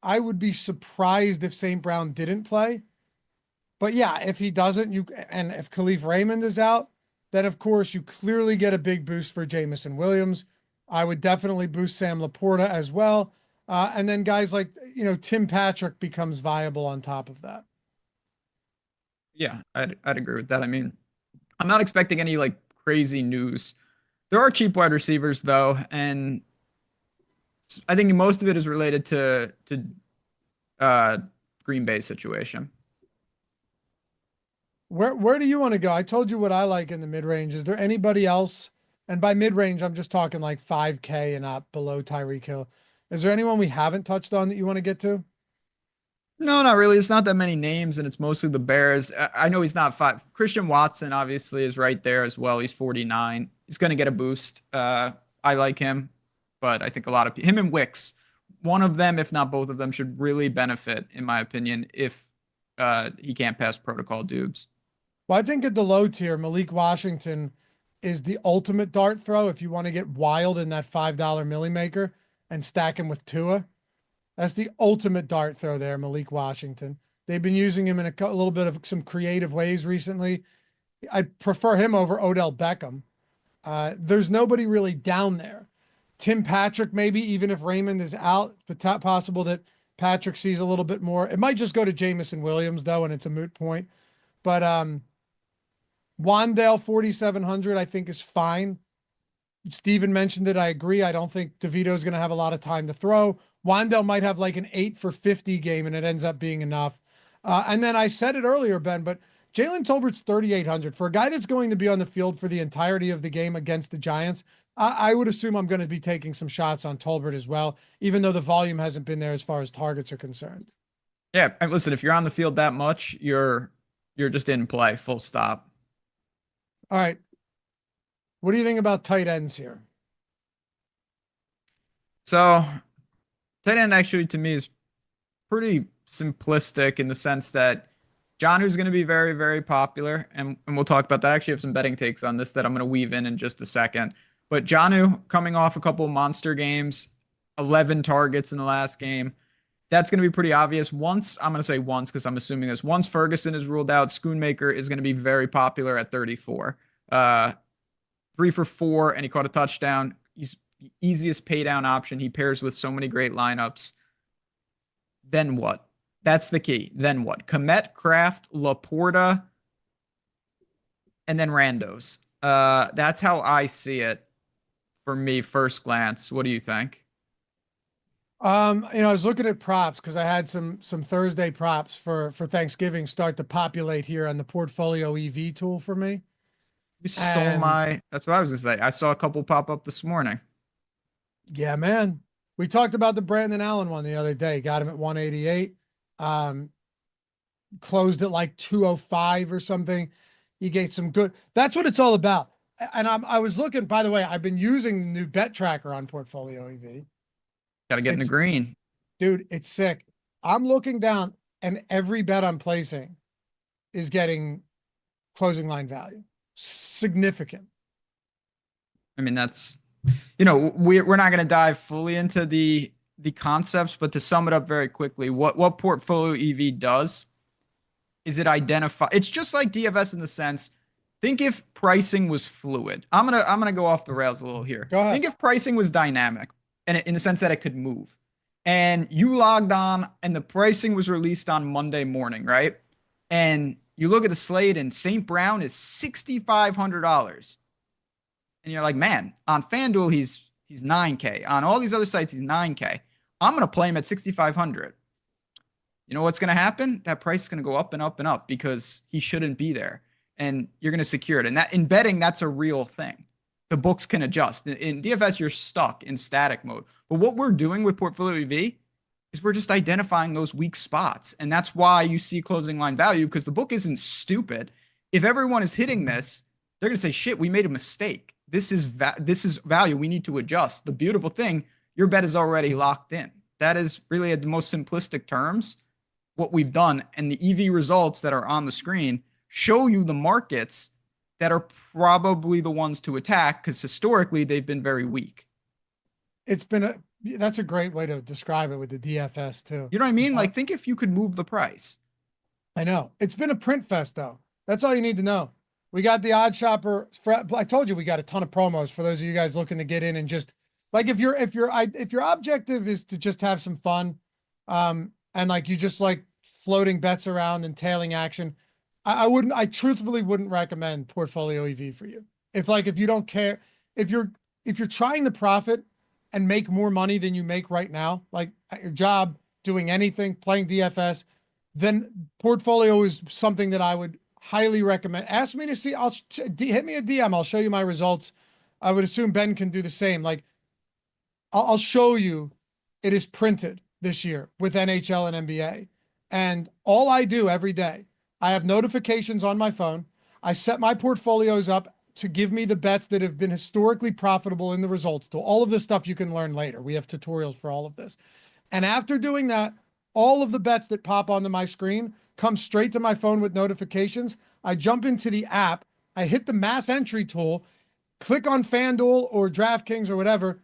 would be surprised if St. Brown didn't play. But yeah, if he doesn't, and if Khalif Raymond is out, then of course you clearly get a big boost for Jameson Williams. I would definitely boost Sam Laporta as well. And then guys like, Tim Patrick becomes viable on top of that. Yeah, I'd agree with that. I mean, I'm not expecting any like crazy news. There are cheap wide receivers though, and I think most of it is related to Green Bay's situation. Where do you want to go? I told you what I like in the mid range. Is there anybody else? And by mid range, I'm just talking like 5K and up below Tyreek Hill. Is there anyone we haven't touched on that you want to get to? No, not really. It's not that many names, and it's mostly the Bears. I know he's not five. Christian Watson obviously is right there as well. He's 49. He's going to get a boost. I like him, but I think a lot of him and Wicks, one of them, if not both of them, should really benefit, in my opinion, if he can't pass protocol dubs. Well, I think at the low tier, Malik Washington is the ultimate dart throw if you want to get wild in that $5 milli maker and stack him with Tua. That's the ultimate dart throw there, Malik Washington. They've been using him in a little bit of some creative ways recently. I prefer him over Odell Beckham. There's nobody really down there. Tim Patrick, maybe, even if Raymond is out, but possible that Patrick sees a little bit more. It might just go to Jameson Williams, though, and it's a moot point. But Wandale 4,700, I think, is fine. Steven mentioned it. I agree. I don't think DeVito's going to have a lot of time to throw. Wandale might have like an 8 for 50 game, and it ends up being enough. And then I said it earlier, Ben, but Jalen Tolbert's 3,800 for a guy that's going to be on the field for the entirety of the game against the Giants. I would assume I'm going to be taking some shots on Tolbert as well, even though the volume hasn't been there as far as targets are concerned. Yeah, and listen, if you're on the field that much, you're just in play, full stop. All right. What do you think about tight ends here? So, tight end actually to me is pretty simplistic in the sense that Jonnu's going to be very, very popular, and we'll talk about that. I actually have some betting takes on this that I'm going to weave in just a second. But Jonnu coming off a couple of monster games, 11 targets in the last game. That's going to be pretty obvious. I'm going to say once because I'm assuming this. Once Ferguson is ruled out, Schoonmaker is going to be very popular at 34. 3 for 4, and he caught a touchdown. He's the easiest pay down option. He pairs with so many great lineups. Then what? That's the key. Then what? Komet, Kraft, Laporta, and then randos. That's how I see it for me, first glance. What do you think? I was looking at props because I had some Thursday props for Thanksgiving start to populate here on the portfolio EV tool for me. You stole that's what I was gonna say. I saw a couple pop up this morning. Yeah, man. We talked about the Brandon Allen one the other day. Got him at 188. Closed at like 205 or something. You get some good. That's what it's all about. And I was looking, by the way, I've been using the new bet tracker on Portfolio EV. Got to get in the green. Dude, it's sick. I'm looking down and every bet I'm placing is getting closing line value. Significant. I mean, that's, we're not going to dive fully into the concepts, but to sum it up very quickly, what Portfolio EV does is it identify. It's just like DFS in the sense, think if pricing was fluid. I'm gonna go off the rails a little here. Go ahead. Think if pricing was dynamic, and in the sense that it could move, and you logged on and the pricing was released on Monday morning, right? And you look at the slate and St. Brown is $6,500, and you're like, man, on FanDuel he's 9K. On all these other sites he's 9K. I'm gonna play him at 6,500. You know what's gonna happen? That price is gonna go up and up and up because he shouldn't be there. And you're going to secure it. And that in betting, that's a real thing. The books can adjust. In DFS, you're stuck in static mode. But what we're doing with Portfolio EV is we're just identifying those weak spots. And that's why you see closing line value, because the book isn't stupid. If everyone is hitting this, they're going to say, shit, we made a mistake. this is value. We need to adjust. The beautiful thing, your bet is already locked in. That is really at the most simplistic terms what we've done. And the EV results that are on the screen show you the markets that are probably the ones to attack because historically they've been very weak. That's a great way to describe it with the DFS too. You know what I mean? Like, think if you could move the price. I know. It's been a print fest though. That's all you need to know. We got the Odd Shopper. I told you we got a ton of promos for those of you guys looking to get in and just like if your objective is to just have some fun, and like you just like floating bets around and tailing action, I truthfully wouldn't recommend Portfolio EV for you. If you don't care, if you're trying to profit and make more money than you make right now, like at your job, doing anything, playing DFS, then Portfolio is something that I would highly recommend. Ask me to see, hit me a DM. I'll show you my results. I would assume Ben can do the same. Like I'll show you it is printed this year with NHL and NBA. And all I do every day, I have notifications on my phone. I set my portfolios up to give me the bets that have been historically profitable in the results tool. All of this stuff you can learn later. We have tutorials for all of this. And after doing that, all of the bets that pop onto my screen come straight to my phone with notifications. I jump into the app, I hit the mass entry tool, click on FanDuel or DraftKings or whatever.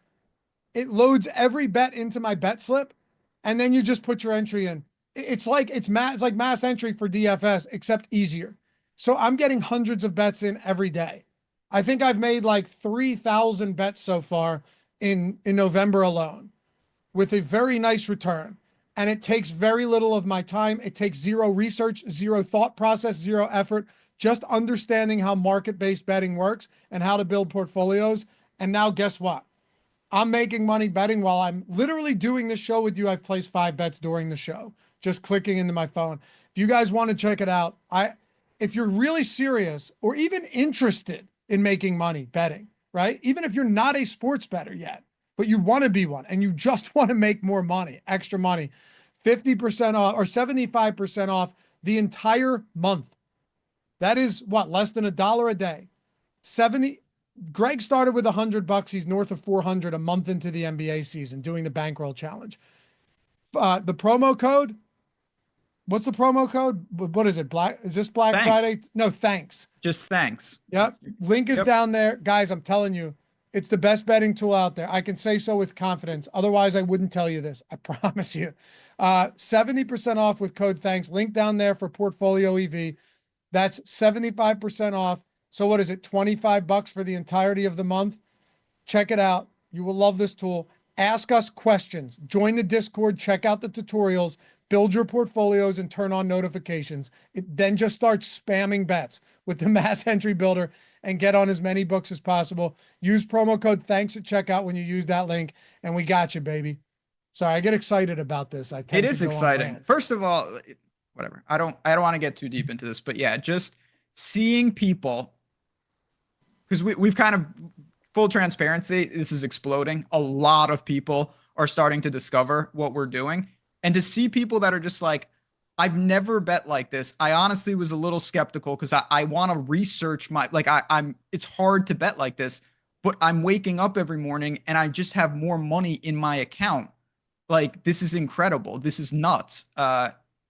It loads every bet into my bet slip, and then you just put your entry in. It's like mass entry for DFS, except easier. So I'm getting hundreds of bets in every day. I think I've made like 3,000 bets so far in November alone with a very nice return. And it takes very little of my time. It takes zero research, zero thought process, zero effort, just understanding how market-based betting works and how to build portfolios. And now guess what? I'm making money betting while I'm literally doing this show with you. I've placed 5 bets during the show, just clicking into my phone. If you guys want to check it out, if you're really serious or even interested in making money betting, right? Even if you're not a sports bettor yet, but you want to be one and you just want to make more money, extra money, 50% off or 75% off the entire month. That is what, less than $1 a day. Greg started with $100. He's north of 400 a month into the NBA season doing the bankroll challenge. The promo code, what's the promo code? What is it? Is this Black Friday? No, thanks. Just thanks. Yep. Link is down there. Guys, I'm telling you, it's the best betting tool out there. I can say so with confidence. Otherwise, I wouldn't tell you this. I promise you. 70% off with code thanks. Link down there for Portfolio EV. That's 75% off. So what is it? $25 for the entirety of the month. Check it out. You will love this tool. Ask us questions. Join the Discord. Check out the tutorials. Build your portfolios and turn on notifications. Then just start spamming bets with the mass entry builder and get on as many books as possible. Use promo code thanks at checkout when you use that link, and we got you, baby. Sorry, I get excited about this. It is exciting. First of all, whatever. I don't want to get too deep into this, but yeah, just seeing people, because we've kind of, full transparency, this is exploding. A lot of people are starting to discover what we're doing. And to see people that are just like, I've never bet like this. I honestly was a little skeptical because I want to research it's hard to bet like this, but I'm waking up every morning and I just have more money in my account. Like, this is incredible. This is nuts.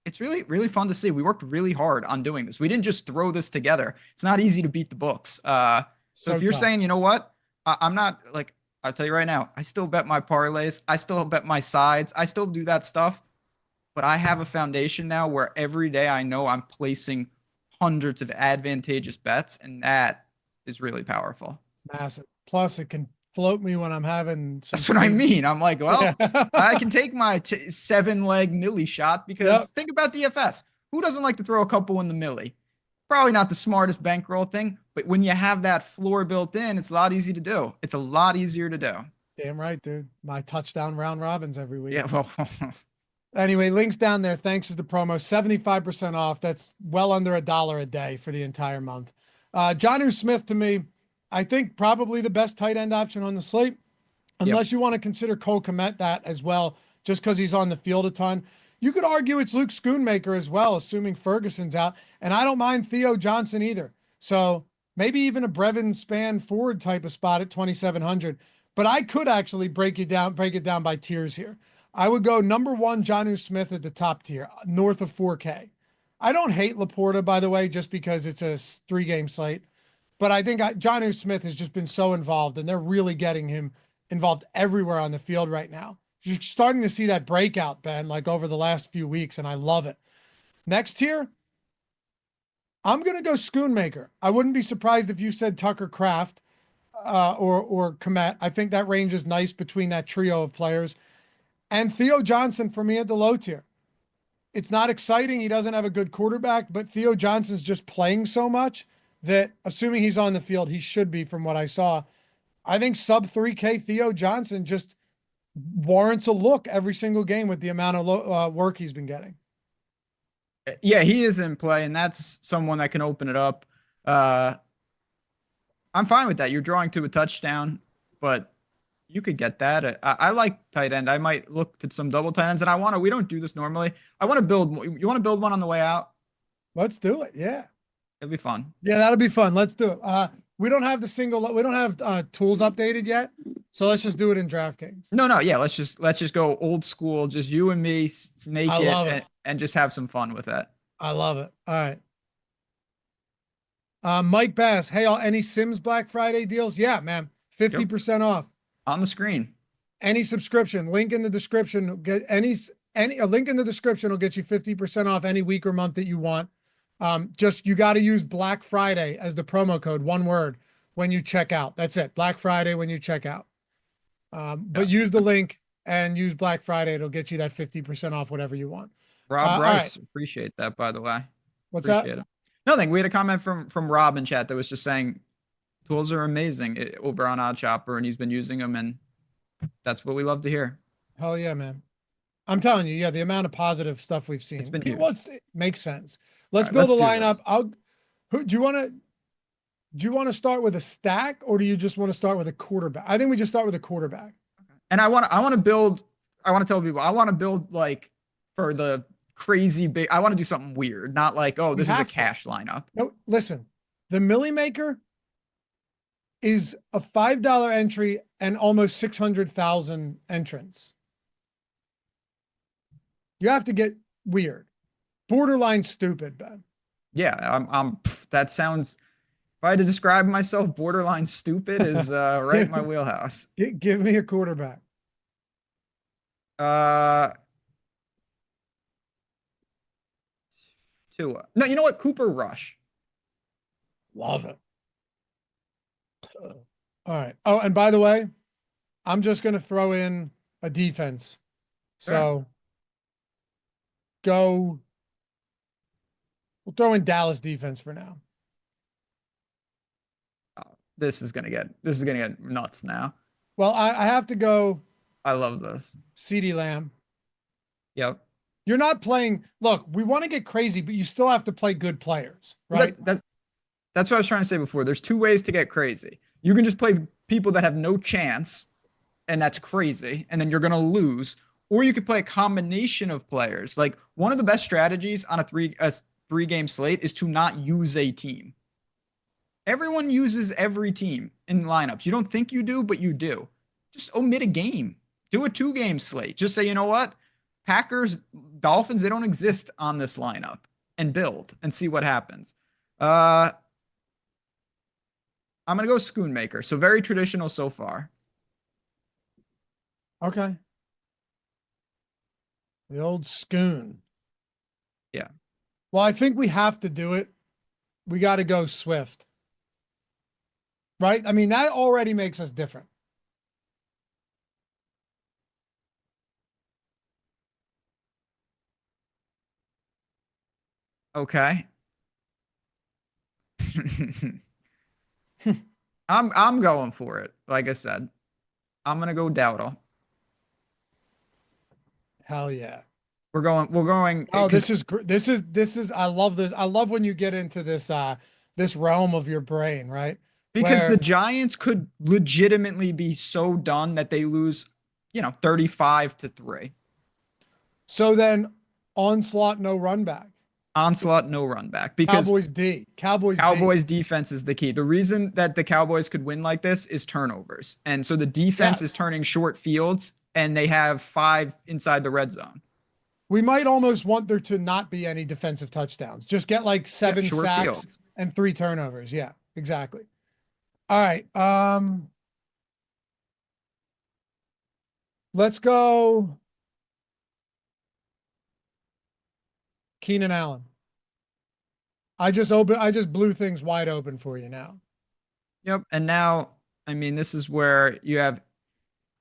It's really, really fun to see. We worked really hard on doing this. We didn't just throw this together. It's not easy to beat the books. So if you're saying, you know what, I'm not, like, I'll tell you right now, I still bet my parlays. I still bet my sides. I still do that stuff. But I have a foundation now where every day I know I'm placing hundreds of advantageous bets, and that is really powerful. Massive. Plus, it can float me when I'm having. That's what I mean. I'm like, well, I can take my 7-leg milli shot because think about DFS. Who doesn't like to throw a couple in the milli? Probably not the smartest bankroll thing, but when you have that floor built in, it's a lot easy to do. It's a lot easier to do. Damn right, dude. My touchdown round robins every week. Yeah, well. Anyway, links down there. Thanks to the promo. 75% off. That's well under $1 a day for the entire month. Jonnu Smith, to me, I think probably the best tight end option on the slate, unless you want to consider Cole Kmet that as well, just because he's on the field a ton. You could argue it's Luke Schoonmaker as well, assuming Ferguson's out. And I don't mind Theo Johnson either. So maybe even a Brevin Span Ford type of spot at 2,700. But I could actually break it down by tiers here. I would go number one, Jonnu Smith at the top tier, north of 4K. I don't hate Laporta, by the way, just because it's a 3-game slate. But I think Jonnu Smith has just been so involved, and they're really getting him involved everywhere on the field right now. You're starting to see that breakout, Ben, like over the last few weeks, and I love it. Next tier, I'm going to go Schoonmaker. I wouldn't be surprised if you said Tucker Kraft or Komet. I think that range is nice between that trio of players. And Theo Johnson for me at the low tier. It's not exciting. He doesn't have a good quarterback, but Theo Johnson's just playing so much that, assuming he's on the field, he should be from what I saw. I think sub 3K Theo Johnson just warrants a look every single game with the amount of work he's been getting. Yeah, he is in play, and that's someone that can open it up. I'm fine with that. You're drawing to a touchdown, but you could get that. I like tight end. I might look to some double tight ends, and we don't do this normally. I want to build. You want to build one on the way out? Let's do it. Yeah. It'll be fun. Yeah, that'll be fun. Let's do it. We don't have tools updated yet. So let's just do it in DraftKings. No. Yeah. Let's just go old school. Just you and me snake it and just have some fun with that. I love it. All right. Mike Bass. Hey, any Sims Black Friday deals? Yeah, man. 50% off. On the screen. Any subscription, link in the description. Get a link in the description will get you 50% off any week or month that you want. You got to use Black Friday as the promo code, one word, when you check out. That's it. Black Friday when you check out. But use the link and use Black Friday. It'll get you that 50% off whatever you want. Rob Rice, appreciate that, by the way. What's appreciate that? It. Nothing. We had a comment from Rob in chat that was just saying tools are amazing over on OddsShopper, and he's been using them, and that's what we love to hear. Hell yeah, man. I'm telling you, the amount of positive stuff we've seen. It makes sense. Let's build a lineup. Do you want to start with a stack, or do you just want to start with a quarterback? I think we just start with a quarterback. And I want to build. I want to tell people I want to build like for the crazy big. I want to do something weird, not like, oh, this is a cash lineup. No, listen, the Millie Maker is a $5 entry and almost 600,000 entrants. You have to get weird, borderline stupid, Ben. Yeah, that sounds. If I had to describe myself, borderline stupid is right in my wheelhouse. Give me a quarterback. Tua. No, you know what? Cooper Rush. Love it. All right. Oh, and by the way, I'm just going to throw in a defense. So we'll throw in Dallas defense for now. This is gonna get nuts now. Well, I have to go. I love this. CeeDee Lamb. Yep. You're not playing. Look, we want to get crazy, but you still have to play good players, right? That's what I was trying to say before. There's two ways to get crazy. You can just play people that have no chance, and that's crazy, and then you're gonna lose. Or you could play a combination of players. Like one of the best strategies on a three-game slate is to not use a team. Everyone uses every team in lineups. You don't think you do, but you do. Just omit a game. Do a 2-game slate. Just say, you know what? Packers, Dolphins, they don't exist on this lineup, and build and see what happens. I'm going to go Schoonmaker. So very traditional so far. Okay. The old Schoon. Yeah. Well, I think we have to do it. We got to go Swift. Right? I mean, that already makes us different. Okay. I'm going for it. Like I said, I'm going to go Dowdle. Hell yeah. We're going. Oh, this is I love this. I love when you get into this realm of your brain, right? Because the Giants could legitimately be so done that they lose, 35-3. So then onslaught, no run back. onslaught, no run back, because Cowboys defense is the key. The reason that the Cowboys could win like this is turnovers. And so the defense is turning short fields, and they have 5 inside the red zone. We might almost want there to not be any defensive touchdowns. Just get like 7 sacks fields and 3 turnovers. Yeah, exactly. All right. Let's go Keenan Allen. I just blew things wide open for you now. Yep. And now, I mean, this is where you have.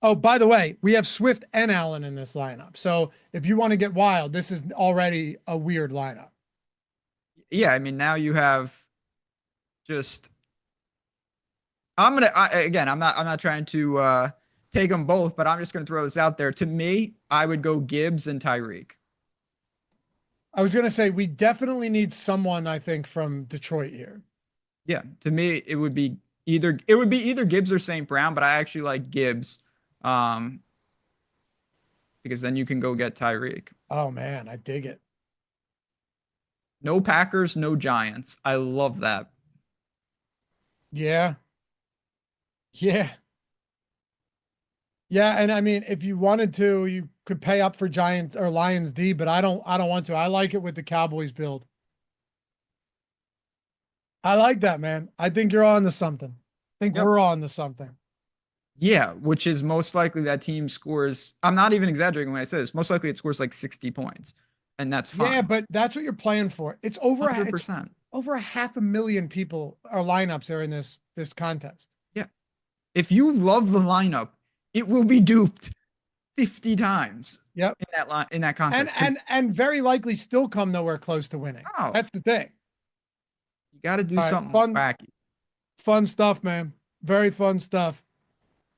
Oh, by the way, we have Swift and Allen in this lineup. So if you want to get wild, this is already a weird lineup. Yeah. I mean, now you have just, I'm not trying to take them both, but I'm just going to throw this out there. To me, I would go Gibbs and Tyreek. I was going to say, we definitely need someone, I think, from Detroit here. Yeah. To me, it would be either Gibbs or St. Brown, but I actually like Gibbs. Because then you can go get Tyreek. Oh man, I dig it. No Packers, no Giants. I love that. Yeah. Yeah. Yeah, and I mean, if you wanted to, you could pay up for Giants or Lions D, but I don't want to. I like it with the Cowboys build. I like that, man. I think you're on to something. I think we're on to something. Yeah, which is most likely that team scores. I'm not even exaggerating when I say this. Most likely it scores like 60 points, and that's fine. Yeah, but that's what you're playing for. It's over 100%. Over 500,000 people or lineups are in this contest. Yeah, if you love the lineup, it will be duped 50 times. Yep. In that contest, and very likely still come nowhere close to winning. Oh, that's the thing. You got to do something wacky. Fun stuff, man. Very fun stuff.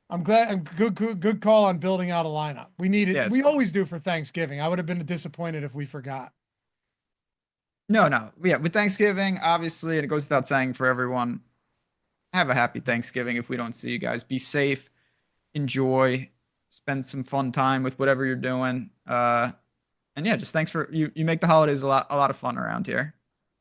I'm glad. Good call on building out a lineup. We need it. We always do for Thanksgiving. I would have been disappointed if we forgot. No. Yeah, with Thanksgiving, obviously, and it goes without saying for everyone, have a happy Thanksgiving if we don't see you guys. Be safe. Enjoy. Spend some fun time with whatever you're doing. And yeah, just thanks for you make the holidays a lot of fun around here.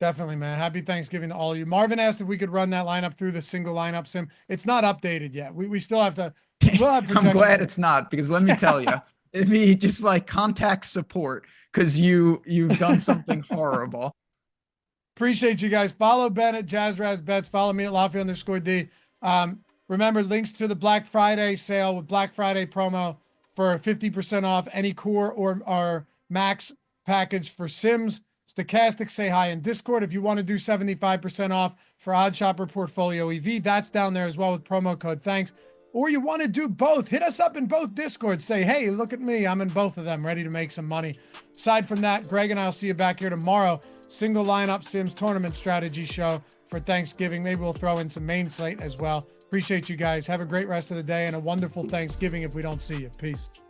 Definitely, man. Happy Thanksgiving to all of you. Marvin asked if we could run that lineup through the single lineup sim. It's not updated yet. We still have to. I'm glad it's not, because let me tell you, it'd be just like contact support because you've done something horrible. Appreciate you guys. Follow Ben at JazzRazBets. Follow me at Loughran_D. Remember, links to the Black Friday sale with Black Friday promo for 50% off any core or max package for Sims. Stokastic, say hi in Discord. If you want to do 75% off for OddsShopper Portfolio EV, that's down there as well with promo code thanks. Or you want to do both, hit us up in both Discords. Say, hey, look at me. I'm in both of them, ready to make some money. Aside from that, Greg and I'll see you back here tomorrow. Single lineup Sims tournament strategy show for Thanksgiving. Maybe we'll throw in some main slate as well. Appreciate you guys. Have a great rest of the day and a wonderful Thanksgiving if we don't see you. Peace.